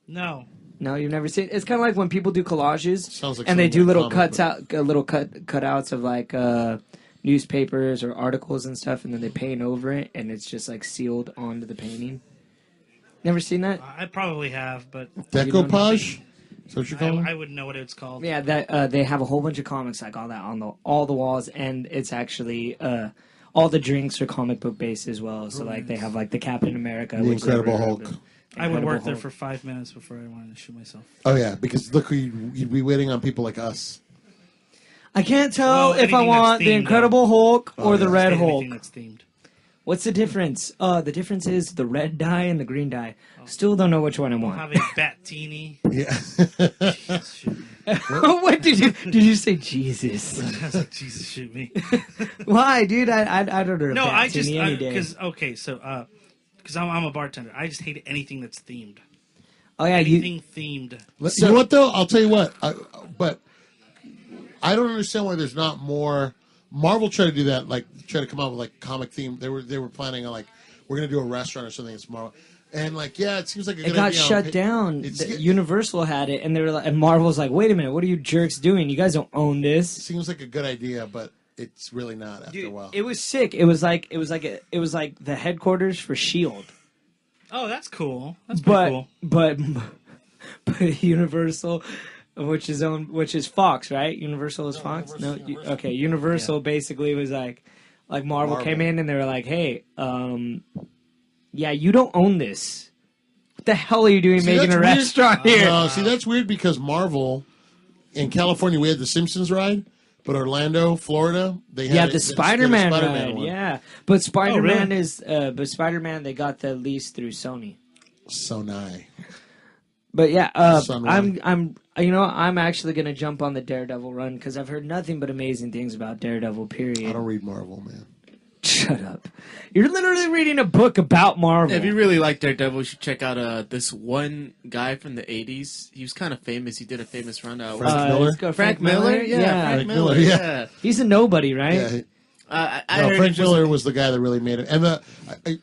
No. No, you've never seen. It's kind of like when people do collages, Sounds like and they something do in a little comic cuts out, little cutouts of like newspapers or articles and stuff, and then they paint over it, and it's just like sealed onto the painting. Never seen that? I probably have, but Decoupage. Is that what you're calling? I wouldn't know what it's called. Yeah, that they have a whole bunch of comics like all that on all the walls, and it's actually all the drinks are comic book based as well. So like they have like the Captain America, The which Incredible never heard Hulk. of. I would Incredible work there Hulk. for 5 minutes before I wanted to shoot myself. Oh yeah, because look, you'd be waiting on people like us. I can't tell if I anything want that's the themed, Incredible Hulk or the Red Hulk. Anything that's themed. What's the difference? The difference is the red dye and the green dye. Still don't know which one I I'll want. have a Bat-tini. Yeah. Shoot me. What did you say? Jesus. I was like, Jesus, shoot me. Why, dude? I'd order a No, I just any day. because I'm a bartender. I just hate anything that's themed. Oh yeah, Anything themed. You know what though? I'll tell you what. But I don't understand why there's not more. Marvel tried to do that, like try to come out with like comic theme. They were planning on like we're gonna do a restaurant or something. It's Marvel, and like yeah, it seems like a good it got idea. shut down. Universal had it, and they were like, and Marvel's like, wait a minute, what are you jerks doing? You guys don't own this. Seems like a good idea, but it's really not after a while. It was sick. It was like the headquarters for Shield. Oh, that's cool. That's pretty cool. But Universal, which is Fox, right? Universal is Fox. Okay. Universal basically was like Marvel came in and they were like, hey, yeah, you don't own this. What the hell are you doing making a restaurant here? See, that's weird because Marvel in California we had the Simpsons ride. But Orlando, Florida, they had the Spider-Man ride. one. Yeah, but Spider-Man Spider-Man they got the lease through Sony. Sonai. But yeah, I'm actually gonna jump on the Daredevil run because I've heard nothing but amazing things about Daredevil. Period. I don't read Marvel, man. Shut up! You're literally reading a book about Marvel. If you really like Daredevil, you should check out this one guy from the '80s. He was kind of famous. He did a famous run. Frank Miller. Frank Miller. Yeah, Frank Miller. Yeah. He's a nobody, right? Yeah. Frank Miller was the guy that really made it, and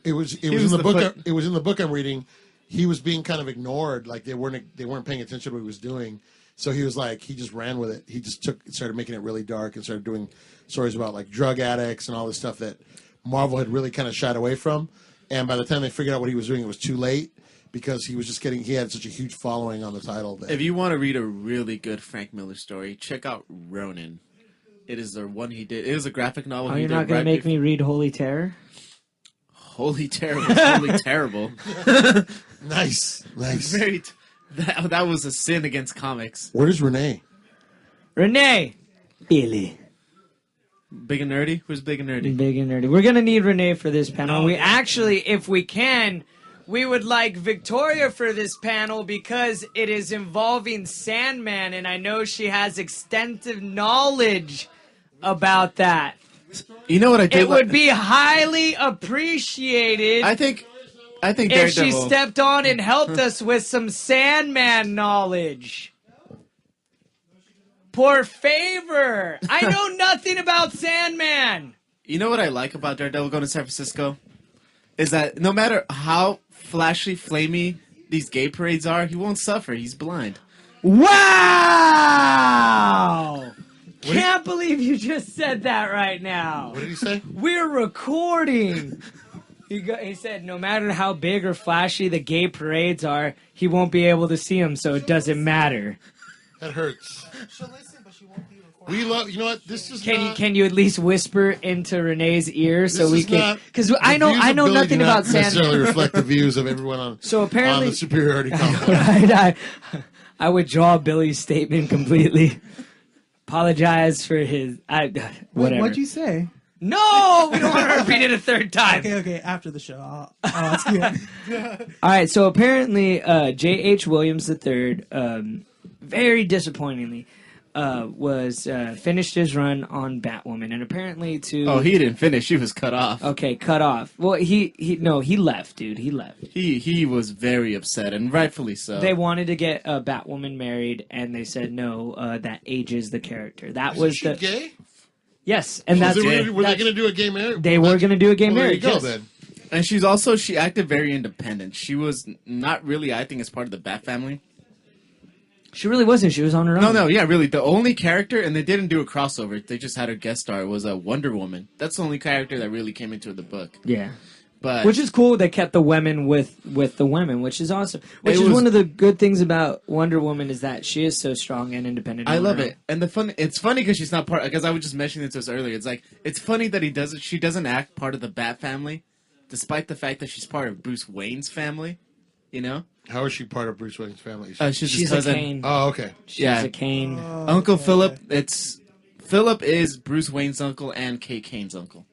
it was in the book. It was in the book I'm reading. He was being kind of ignored, like they weren't paying attention to what he was doing. So he was like, he just ran with it. He just started making it really dark and started doing stories about like drug addicts and all this stuff that Marvel had really kind of shied away from. And by the time they figured out what he was doing, it was too late because he was just he had such a huge following on the title. If you want to read a really good Frank Miller story, check out Ronin. It is the one he did. It was a graphic novel. Oh, you're not going to make me read Holy Terror? Holy Terror was really terrible. Nice. That was a sin against comics. Where's Rene? Rene Billy. Big and nerdy? Who's big and nerdy? Big and nerdy. We're going to need Rene for this panel. We actually, if we can, we would like Victoria for this panel because it is involving Sandman, and I know she has extensive knowledge about that. You know what I did? It would be highly appreciated. I think if Daredevil. she stepped on and helped us with some Sandman knowledge. Por favor. I know nothing about Sandman. You know what I like about Daredevil going to San Francisco? Is that no matter how flashy, flamey these gay parades are, he won't suffer. He's blind. Wow! Can't believe you just said that right now. What did he say? We're recording. He said no matter how big or flashy the gay parades are, he won't be able to see them, so it doesn't matter. That hurts. She'll listen, but she won't be recording. We love. You know what? This is. Can you at least whisper into Renee's ear so we can? Because I know nothing about Sandman. Necessarily reflect the views of everyone on. So apparently, on the superiority complex. Right, I withdraw Billy's statement completely. Apologize for his. Whatever. What'd you say? No, we don't want to repeat it a third time. Okay. After the show, I'll ask you. All right. So apparently, J.H. Williams III, very disappointingly, was finished his run on Batwoman, and apparently Oh, he didn't finish. He was cut off. Okay, cut off. Well, he left, dude. He left. He was very upset, and rightfully so. They wanted to get Batwoman married, and they said no. That ages the character. That was she gay? Yes, and were they going to do a gay marriage? They were going to do a gay marriage. There you go, then. And she acted very independent. She was not really acting as part of the Bat family. She really wasn't. She was on her own. No, yeah, really. The only character, and they didn't do a crossover, they just had her guest star, was a Wonder Woman. That's the only character that really came into the book. Yeah. But which is cool. They kept the women with the women, which is awesome. Which is one of the good things about Wonder Woman is that she is so strong and independent. I love it. And it's funny because she's not part. Because I was just mentioning this to us earlier. It's like it's funny that she doesn't act part of the Bat family, despite the fact that she's part of Bruce Wayne's family. You know. How is she part of Bruce Wayne's family? She's a Kane. Oh, okay. She's a Kane. Uncle Philip. It's Philip is Bruce Wayne's uncle and Kate Kane's uncle.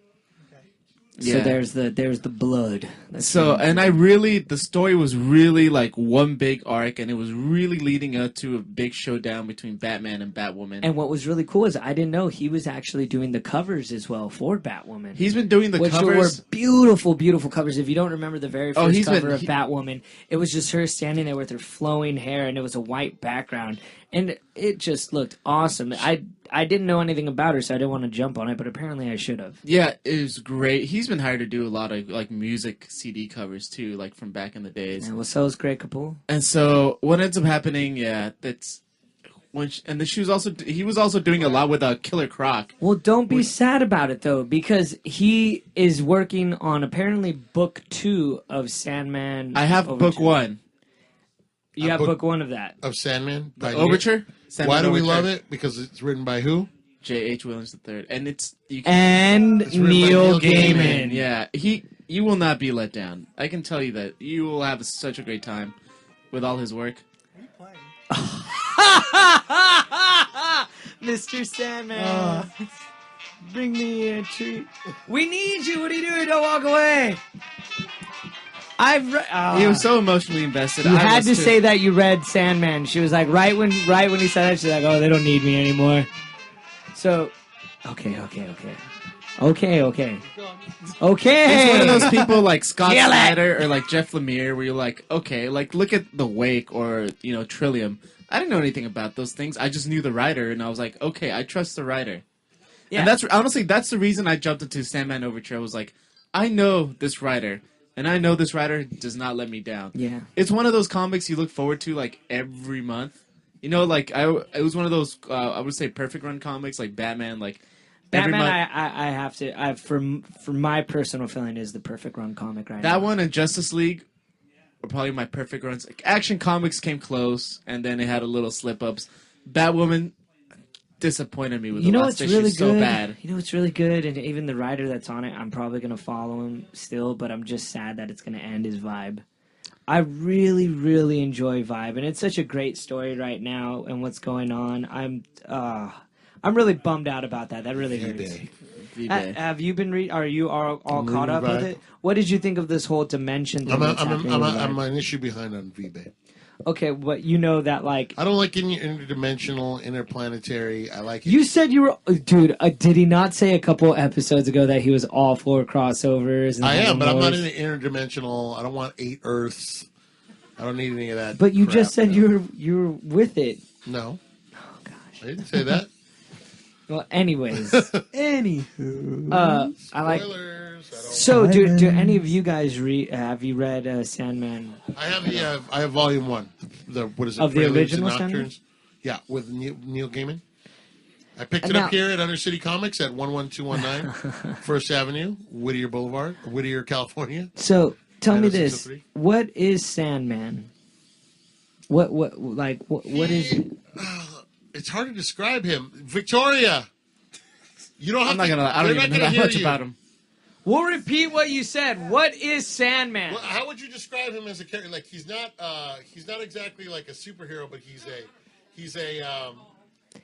So there's the blood. And the story was really like one big arc, and it was really leading up to a big showdown between Batman and Batwoman. And what was really cool is I didn't know he was actually doing the covers as well for Batwoman. He's been doing the which covers. Were beautiful, beautiful covers. If you don't remember the very first cover of he- Batwoman, it was just her standing there with her flowing hair, and it was a white background, and it just looked awesome. I didn't know anything about her, so I didn't want to jump on it, but apparently I should have. Yeah, it was great. He's been hired to do a lot of like music CD covers too, like from back in the days. And so is Greg Capullo. And so what ends up happening? Yeah, that's when. He was also doing a lot with Killer Croc. Well, don't be sad about it though, because he is working on apparently book 2 of Sandman. I have book 1. You have book 1 of that. Of Sandman? The Overture? Sandman Why do we Overture. love it? Because it's written by who? J.H. Williams III. And it's And written by Neil Neil Gaiman. Gaiman. Yeah, you will not be let down. I can tell you that. You will have such a great time with all his work. Mr. Sandman. Bring me a treat. We need you. What are you doing? Don't walk away. He was so emotionally invested. You I had was to too. say that you read Sandman. She was like, right when he said that, she's like, oh, they don't need me anymore. So, okay. He's one of those people like Scott Kill it. Snyder or like Jeff Lemire where you're like, okay, like look at The Wake or, Trillium. I didn't know anything about those things. I just knew the writer and I was like, okay, I trust the writer. Yeah. And that's the reason I jumped into Sandman Overture. I was like, I know this writer. And I know this writer does not let me down. Yeah. It's one of those comics you look forward to like every month. It was one of those I would say perfect run comics like Batman. Like every Batman, month. I have to. For my personal feeling, is the perfect run comic right now. That one and Justice League were probably my perfect runs. Like, Action Comics came close, and then it had a little slip ups. Batwoman disappointed me with the last issue so bad. You know what's really good, and even the writer that's on it, I'm probably gonna follow him still, but I'm just sad that it's gonna end his Vibe. I really, really enjoy Vibe, and it's such a great story right now, and what's going on. I'm really bummed out about that. That really hurts. V-Day. Have you been Are you all I'm caught up reading with Vibe. it? What did you think of this whole dimension thing? that's happening with Vibe? I'm an issue behind on V-Bay. Okay, but you know that like I don't like any interdimensional, interplanetary. I like it. you said you were, dude. Did he not say a couple episodes ago that he was all for crossovers? And I am, but I'm not wars? into interdimensional. I don't want 8 Earths. I don't need any of that. But you crap, just said no. you were with it. No, Oh gosh. I didn't say that. Well, anyways, Anywho. I like. Spoilers. I don't. So, do any of you guys have you read Sandman? I have volume 1. What is it? Of the Preludes and original Sandman? Nocturnes? Yeah, with Neil Gaiman. I picked it Now- up here at Undercity Comics at 11219 First Avenue, Whittier Boulevard, Whittier, California. So, tell me this: 90603. what is Sandman? What is it? It's hard to describe him. Victoria, you don't have I'm not to. gonna. I don't they're even not know gonna that hear much you. about him. We'll repeat what you said. What is Sandman? Well, how would you describe him as a character? Like he's not exactly like a superhero, but he's a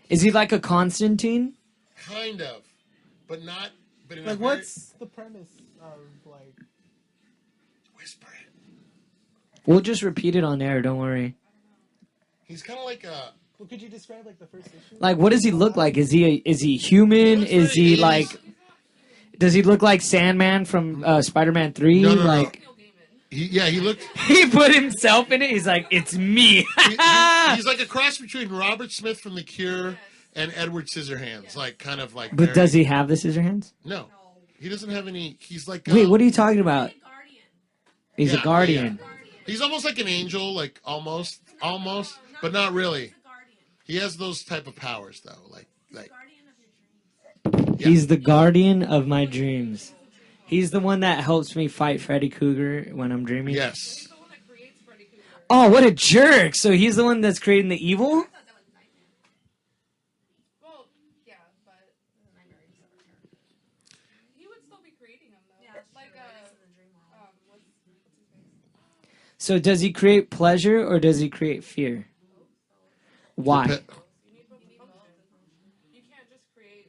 Is he like a Constantine? kind of, but not. But in a Like, very, what's the premise of, like... whisper it? We'll just repeat it on air. Don't worry. He's kind of like a. Well, could you describe, like, the first issue? Like, what does he look like? Is he human? looks Is very he 80s. like? Does he look like Sandman from Spider-Man 3? No. Like He looked. he put himself in it. He's like, it's me. He's like a cross between Robert Smith from The Cure and Edward Scissorhands, like kind of like. But very- does he have the scissor hands? No, he doesn't have any. He's like. Wait, what are you talking about? He's Yeah, a guardian. yeah. He's almost like an angel, like almost, but not really. He has those type of powers, though. Like. Yeah. He's the guardian of my dreams. He's the one that helps me fight Freddy Krueger when I'm dreaming. Yes. Oh, what a jerk! So he's the one that's creating the evil? Well, yeah, but he would still be creating them though. Yeah, like what's his face? So does he create pleasure or does he create fear? Why? You can't just create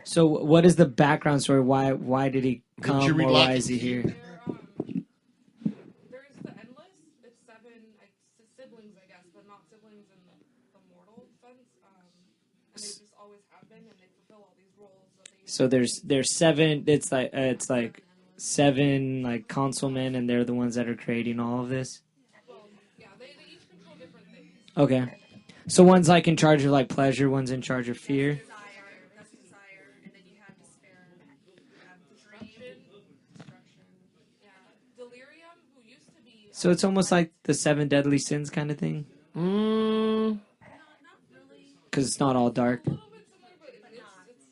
So what is the background story? Why did he come, you read or why Lock is he here? There's the Endless. It's 7 siblings, I guess, but not siblings in the mortal sense. And they just always have been, and they fulfill all these roles. So there's 7. It's like 7 like console men, and they're the ones that are creating all of this. Well, yeah, they each control different things. Okay. So one's like in charge of like pleasure, one's in charge of fear. That's desire, and then you have despair, you have destruction. Yeah, Delirium, who used to be. So it's almost like the 7 deadly sins kind of thing. Not really. Because it's not all dark. A little bit similar, but it's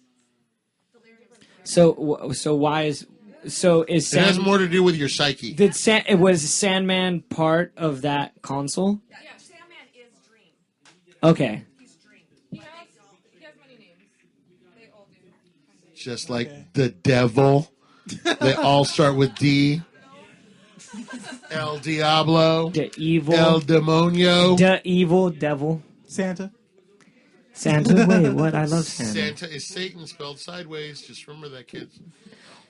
Delirium. So why is It has more to do with your psyche. Was Sandman part of that console? Yeah, Sandman is Dream. Okay. He's Dream. he has many names. They all do. Just like the devil. They all start with D. El Diablo. The evil. El Demonio. The evil devil. Santa. Santa. Wait, what? I love Santa. Santa is Satan spelled sideways. Just remember that, kids.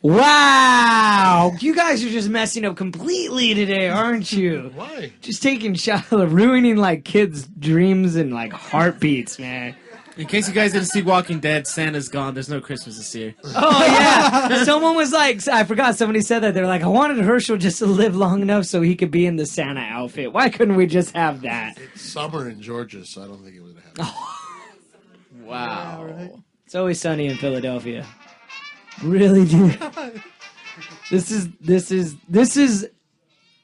Wow! You guys are just messing up completely today, aren't you? Why? Just taking shots, ruining like kids' dreams and like heartbeats, man. In case you guys didn't see Walking Dead, Santa's gone. There's no Christmas this year. Oh yeah, someone was like, I forgot. Somebody said that they're like, I wanted Herschel just to live long enough so he could be in the Santa outfit. Why couldn't we just have that? It's summer in Georgia, so I don't think it would happen. Wow. Yeah, right. It's always sunny in Philadelphia. Really, dude. This is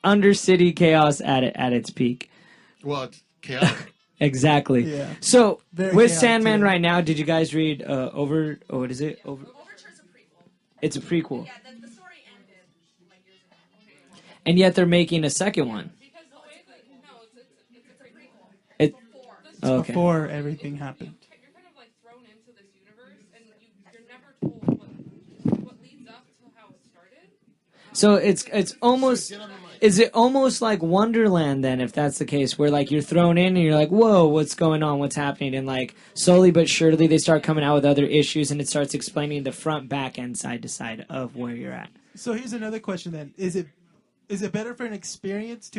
Undercity Chaos at its peak. Well, it's chaotic. Exactly. Yeah. So Very with chaotic, Sandman too. right now, did you guys read what is it? Overture's a prequel. It's a prequel. Yeah, the story ended like years ago. And yet they're making a second one. Because the way that it's a prequel. It Before. okay. Before everything happened. You're kind of like thrown into this universe, and you're never told what leads up to how it started. So it's almost is it almost like Wonderland then, if that's the case, where like you're thrown in and you're like, whoa, what's going on, what's happening, and like slowly but surely they start coming out with other issues and it starts explaining the front, back, and side to side of where you're at. So here's another question then: Is it better for an experience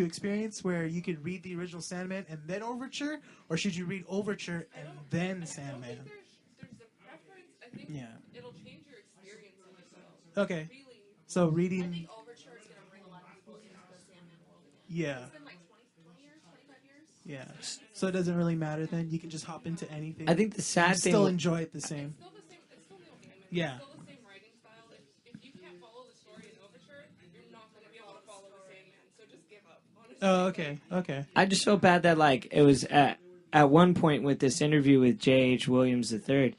where you could read the original Sandman and then Overture, or should you read Overture and then Sandman? There's a preference. I think Yeah. it'll change your experience in itself. Okay. Really. So I reading, think Overture is going to bring a lot of people into the Sandman world again. yeah, It's been like 20 years, 25 years. yeah. So it doesn't really matter then. You can just hop into anything. I think the sad thing still enjoy it the same. It's still the same. It's still Neil Gaiman. Yeah. It's still the same writing style. If you can't follow the story in Overture, you're not going to be able to follow the Sandman. So just give up. Honestly. Oh, okay, okay. I just felt bad that like it was at one point with this interview with J.H. Williams III,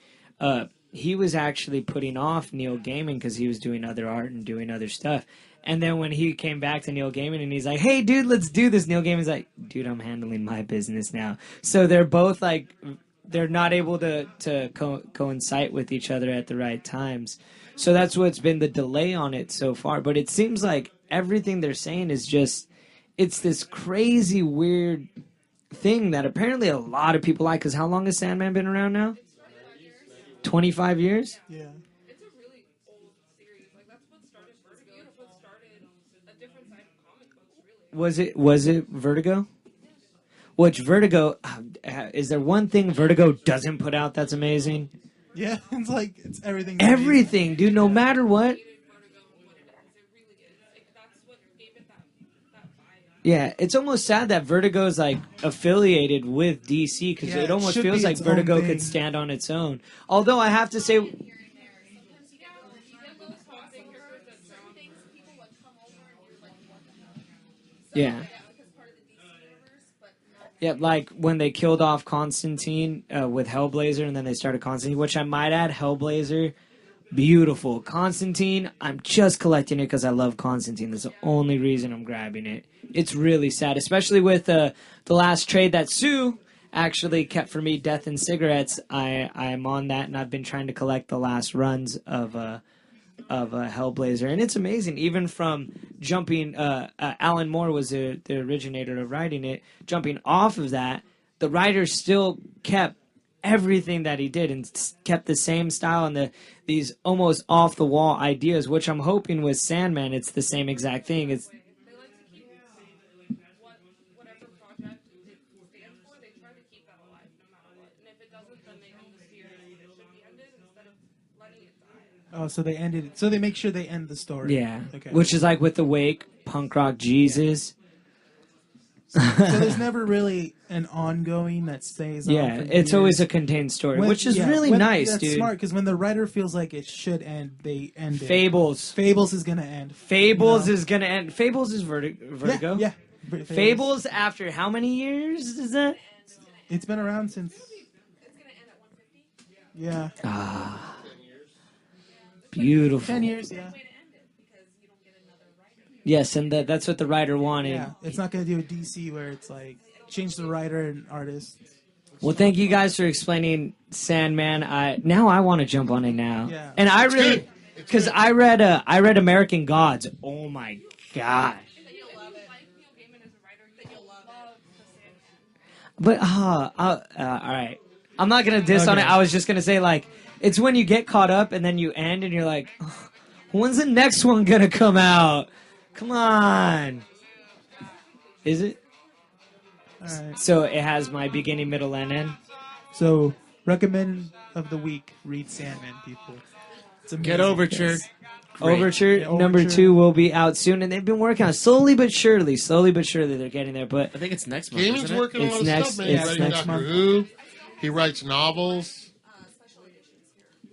he was actually putting off Neil Gaiman because he was doing other art and doing other stuff. And then when he came back to Neil Gaiman and he's like, hey, dude, let's do this. Neil Gaiman's like, dude, I'm handling my business now. So they're both like, they're not able to coincide with each other at the right times. So that's what's been the delay on it so far. But it seems like everything they're saying is just, it's this crazy, weird thing that apparently a lot of people like. Because how long has Sandman been around now? 25 years? Yeah. It's a really old series. Like that's what started Vertigo. That's what started a different side of comic books. Really. Was it Vertigo? Which Vertigo, is there one thing Vertigo doesn't put out that's amazing? Yeah, it's everything. Everything, dude, no matter what. Vertigo and what it is. It really is. Like, that's what gave it that vibe. Yeah, it's almost sad that Vertigo's like affiliated with DC because Yeah, it it almost should feels be like its own Vertigo thing. could stand on its own. Although I have to say, Sometimes you get those toxic characters that drown. Things people would come over and you're like, what the hell? yeah. Like it's part of the DC universe, but not. Yeah, like when they killed off Constantine with Hellblazer and then they started Constantine, which I might add, Hellblazer, beautiful. Constantine, I'm just collecting it because I love Constantine. That's the only reason I'm grabbing it. It's really sad, especially with the last trade that Sue actually kept for me, Death and Cigarettes. I'm on that, and I've been trying to collect the last runs of Hellblazer, and it's amazing. Even from jumping, Alan Moore was the originator of writing it. Jumping off of that, the writers still kept everything that he did and kept the same style and these almost off the wall ideas, which I'm hoping with Sandman it's the same exact thing. It's They like to keep whatever project it stands for. They try to keep that alive no matter what. And if it doesn't, then they end the series when it should be ended instead of letting it die. Oh, so they ended it. So they make sure they end the story. yeah, Okay. which is like with the Wake, Punk Rock Jesus. So there's never really an ongoing that stays on. Yeah, for it's years. always a contained story, When- which is yeah, really when- nice, that's dude. smart, because when the writer feels like it should end, they end it. Fables. Fables is gonna end. Fables No. is gonna end. Fables is Vertigo. Yeah. Fables after how many years is that? It's been around since. It's gonna end at 150. Yeah. Ah, beautiful. 10 years. Yeah. Way to end it because you don't get another writer. Yes, and that's what the writer wanted. Yeah. It's not gonna do a DC where it's like change the writer and artist. Well, thank you guys for explaining Sandman. Now I want to jump on it now. Yeah. And I It's really, good. It's because good. I read American Gods. Oh my gosh. That you'll love it. Like Neil Gaiman as a writer, that you'll love the Sandman. But all right. I'm not gonna diss on it. Okay. I was just gonna say like it's when you get caught up and then you end and you're like, "Ugh, when's the next one gonna come out? Come on. Is it? All right. So it has my beginning, middle, and end. So recommend of the week: read Sandman, people. It's amazing. Get Overture. Great. Overture Yeah, number Overture. 2 will be out soon, and they've been working on it slowly but surely. Slowly but surely, they're getting there. But I think it's next month. Gaiman's isn't it? working on a It's lot of next- stuff, man. He's it's writing next Doctor month. Who. He writes novels.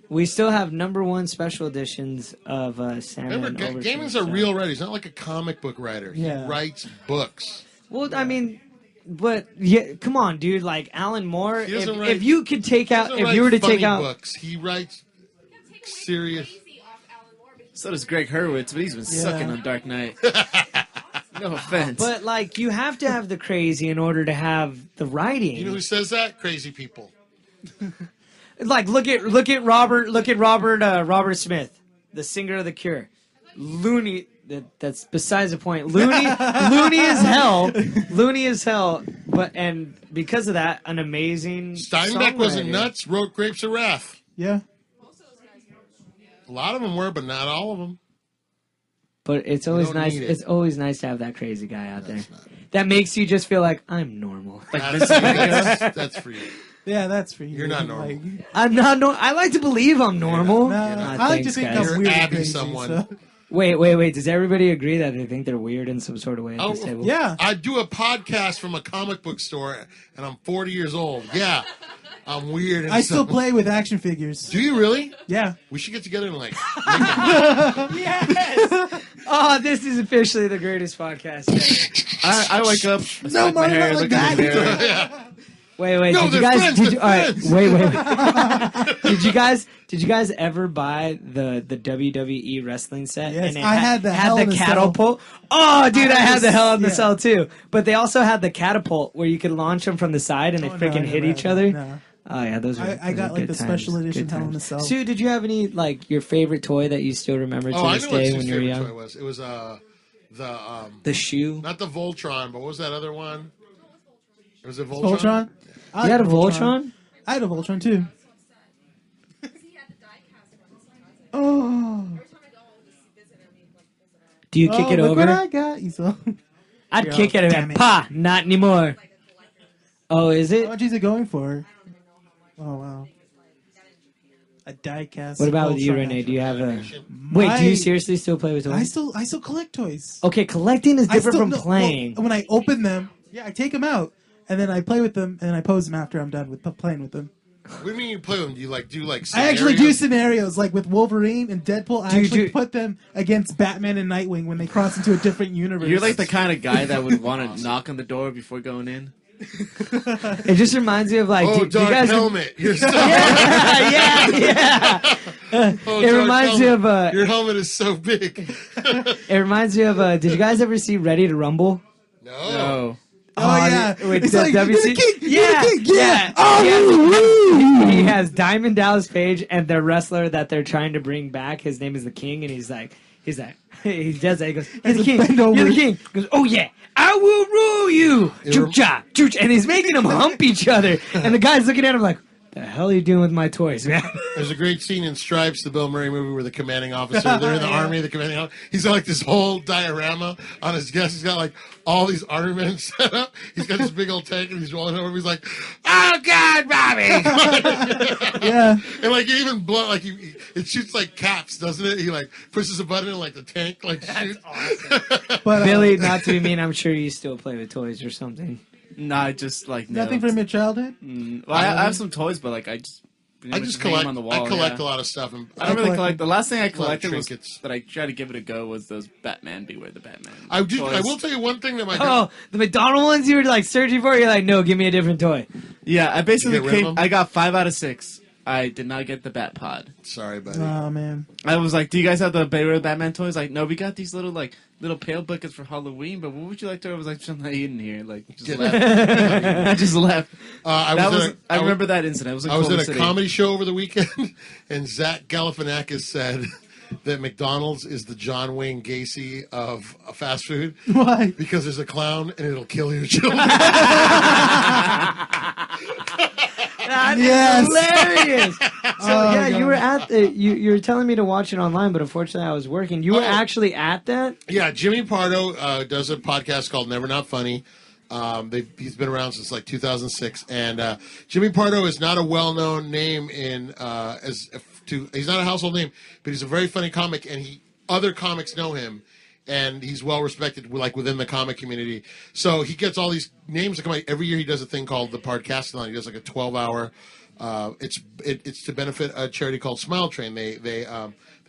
we still have number 1 special editions of Sandman. Remember, Overture, Gaiman's so- a real writer. He's not like a comic book writer. Yeah. He writes books. Well, I mean, but yeah, come on, dude. Like Alan Moore, He doesn't if, write- if you could take He out, doesn't if you write were to funny take out, books, he writes serious. Crazy off Alan Moore, but So does Greg Hurwitz, but he's been sucking on Dark Knight. No offense. but like you have to have the crazy in order to have the writing. You know who says that? Crazy people. Like look at Robert Smith, the singer of The Cure. Loony. That's besides the point. Loony as hell. Loony as hell. But and because of that, an amazing. Steinbeck wasn't songwriter. nuts. Wrote Grapes of Wrath. Yeah. A lot of them were, but not all of them. But it's always don't nice. need it. It's always nice to have that crazy guy out there. That makes you just feel like I'm normal. That's for you. Yeah, that's for you. You're not normal. Like, I'm not. I like to believe I'm normal. no, Ah, I like to thanks, think guys. I'm You're weird. and Abby crazy, someone. so- Wait. Does everybody agree that they think they're weird in some sort of way at Oh, this table? Yeah. I do a podcast from a comic book store, and I'm 40 years old. Yeah, I'm weird. And I still stuff. play with action figures. Do you really? Yeah. We should get together and like. Yes. Oh, this is officially the greatest podcast ever. I wake up, I smack my Mark, hair, not look like in the that. mirror. Wait. No, did you they're guys? friends, Did you? they're All right. friends. Wait. Did you guys ever buy the WWE wrestling set? Yes, it I had the Hell in a Cell. catapult. Oh, dude, I had the Hell in the Yeah. Cell too. But they also had the catapult where you could launch them from the side and they Oh, no, freaking I hit never each had other. that. No. Oh yeah, those are. I those got are like good the special times, edition good Hell in a times. Cell. Sue, did you have any like your favorite toy that you still remember to Oh, I this know what day his when you were favorite young? toy was. It was the The shoe. not the Voltron, but what was that other one? It was a Voltron. Voltron? I You had a like Voltron? I had a Voltron too. because he had the die cast one. Oh. Every time I go, I'll just visit him. He'd like visit him. Do you kick it look over? what I got. You saw. I'd Yeah, kick it over. damn it. Pa, not anymore. Like a collector. Oh, is How it? much is it going for? Oh wow. A die cast. What about with you, Voltron Rene? Do you have a? Animation. Wait, do you My- seriously still play with toys? I still collect toys. Okay, collecting is I different still from no, playing. well, when I open them, yeah, I take them out and then I play with them and then I pose them after I'm done with playing with them. What do you mean you play them? Do you like do like? I actually do scenarios? scenarios like with Wolverine and Deadpool. I Dude, actually dude. put them against Batman and Nightwing when they cross into a different universe. You're like the kind of guy that would want to knock on the door before going in. It just reminds me of like, Oh, do you Dark guys? Helmet. You're so, yeah. Oh, It Dark reminds me Helmet. of Your helmet is so big. It reminds me of. Did you guys ever see Ready to Rumble? No. No. Oh, yeah. with It's the like, you're the WC king, you're yeah, the king, yeah. Oh, he has Diamond Dallas Page and the wrestler that they're trying to bring back. His name is the King, and he's like, he does that. He goes, "You're the king. bend over. You're the king." He goes, "Oh yeah, I will rule you." It Choo-cha, choo-cha. And he's making them hump each other, and the guy's looking at him like, The hell are you doing with my toys, man? There's a great scene in Stripes, the Bill Murray movie, where the commanding officer, they're in the army, the commanding officer, he's got like this whole diorama on his desk. He's got like all these armaments set up. He's got this big old tank and he's rolling over. He's like, "Oh God, Bobby!" Yeah. And like it even blow like it shoots like caps, doesn't it? He like pushes a button and like the tank like shoots. Awesome. But, Billy, not to be mean, I'm sure you still play with toys or something. No, I just like nothing nailed. from your childhood? Well, I have some toys, but like I just hang collect. them on the wall. I collect yeah. a lot of stuff. And I don't really collect. The last thing I lot of collected was trinkets. that I tried to give it a go was those Batman Beware the Batman. I toys. will tell you one thing that my Oh, the McDonald ones you were like searching for? You're like, no, give me a different toy. Yeah, I basically You get rid of them? I got 5 out of 6. I did not get the Bat Pod. Sorry, buddy. Oh, man. I was like, "Do you guys have the Beware the Batman toys?" Like, no, we got these little pale buckets for Halloween. But what would you like to? I was like, "I'm not eating here." Like, just left. I just left. I remember that incident. It was in I was Culver at a City. comedy show over the weekend, and Zach Galifianakis said that McDonald's is the John Wayne Gacy of fast food. Why? Because there's a clown and it'll kill your children. That's Yes. hilarious. So Oh, yeah, God. you were at the you were telling me to watch it online, but unfortunately I was working. You were actually at that? Yeah, Jimmy Pardo does a podcast called Never Not Funny. He's been around since like 2006, and Jimmy Pardo is not a well-known name he's not a household name, but he's a very funny comic, and other comics know him, and he's well respected like within the comic community. So he gets all these names that come out every year. He does a thing called the Podcastathon. He does like a 12-hour. It's to benefit a charity called Smile Train. They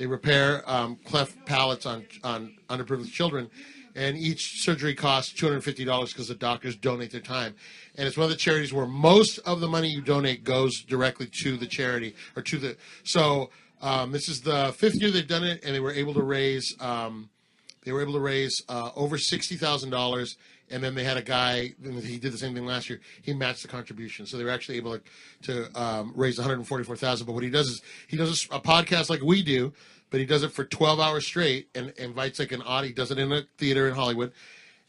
repair cleft palates on underprivileged children, and each surgery costs $250 because the doctors donate their time. And it's one of the charities where most of the money you donate goes directly to the charity or to the. So this is the 5th year they've done it, and they were able to raise over $60,000. And then they had a guy, and he did the same thing last year. He matched the contribution, so they were actually able to raise $144,000. But what he does is he does a podcast like we do, but he does it for 12 hours straight and invites like an audience. He does it in a theater in Hollywood,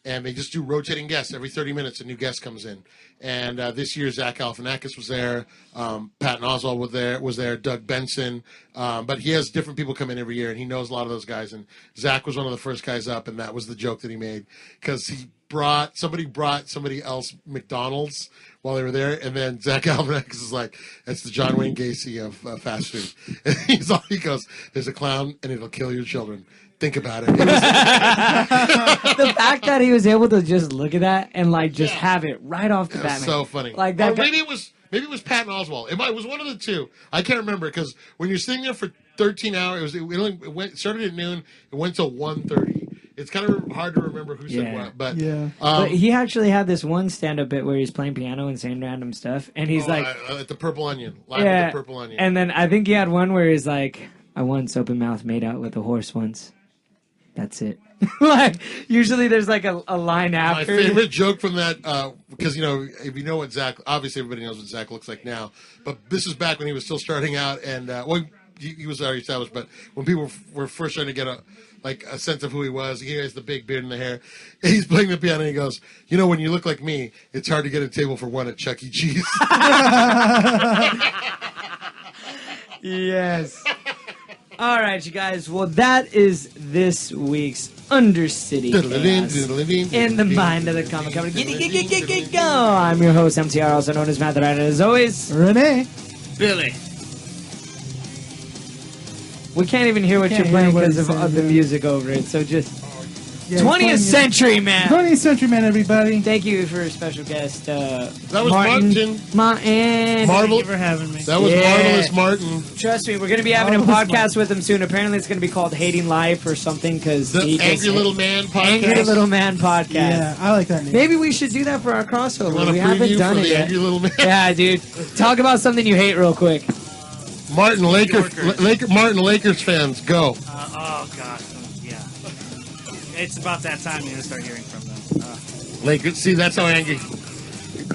and they just do rotating guests. Every 30 minutes, a new guest comes in. And this year, Zach Galifianakis was there, Patton Oswalt was there, Doug Benson. But he has different people come in every year, and he knows a lot of those guys. And Zach was one of the first guys up, and that was the joke that he made because somebody brought somebody else McDonald's while they were there, and then Zach Galifianakis is like, "That's the John Wayne Gacy of fast food." And he goes, "There's a clown, and it'll kill your children. Think about it." The fact that he was able to just look at that and like just have it right off the bat. That's so funny. Like that. Or maybe it was Patton Oswalt. It was one of the two. I can't remember because when you're sitting there for 13 hours, it started at noon. It went till 1:30. It's kind of hard to remember who said what, but Yeah. But he actually had this one stand-up bit where he's playing piano and saying random stuff, and he's like, at the Purple Onion, live at the Purple Onion. And then I think he had one where he's like, "I once open mouth made out with a horse once. That's it." Like usually there's like a line My after. favorite joke from that, because if you know what Zach, obviously everybody knows what Zach looks like now, but this is back when he was still starting out, and he was already established. But when people were first trying to get a sense of who he was, he has the big beard and the hair. And he's playing the piano, and he goes, "When you look like me, it's hard to get a table for one at Chuck E. Cheese." Yes. All right, you guys. Well, that is this week's Undercity Chaos in the mind of the comic company. Get go! I'm your host, MTR, also known as Matt the Writer. As always, Rene. Billy. we can't even hear what Can't you're playing hear what because he's of the saying. music over it. So just Yeah, 20th century, man. 20th century man, everybody. Thank you for a special guest. That was Martin. Martin. Marvel. Thank you for having me. That was Yeah. Marvelous Martin. Trust me, we're going to be having a podcast with him soon. Apparently, it's going to be called Hating Life or something because The Angry Little Man podcast. Angry Little Man podcast. Yeah, I like that name. Maybe we should do that for our crossover. You want a We haven't preview done for it the yet. Angry Little Man? Yeah, dude. Talk about something you hate real quick. Martin, Lakers fans, go. Oh God, yeah. It's about that time you're gonna start hearing from them. Lakers, see, that's how angry.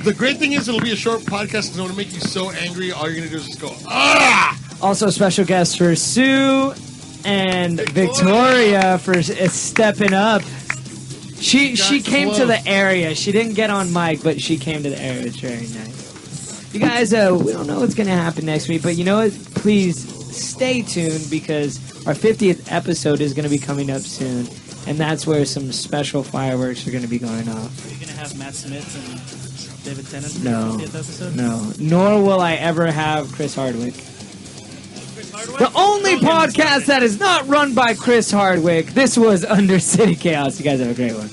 The great thing is it'll be a short podcast and it'll make you so angry, all you're going to do is just go, ah! Also, special guests for Sue and Victoria for stepping up. She came to the area. She didn't get on mic, but she came to the area. It's very nice. You guys, we don't know what's going to happen next week, but you know what? Please stay tuned because our 50th episode is going to be coming up soon, and that's where some special fireworks are going to be going off. Are you going to have Matt Smith and David Tennant for No. the 50th episode? No. Nor will I ever have Chris Hardwick. Chris Hardwick? The only Don't get me podcast started. that is not run by Chris Hardwick. This was Undercity Chaos. You guys have a great one.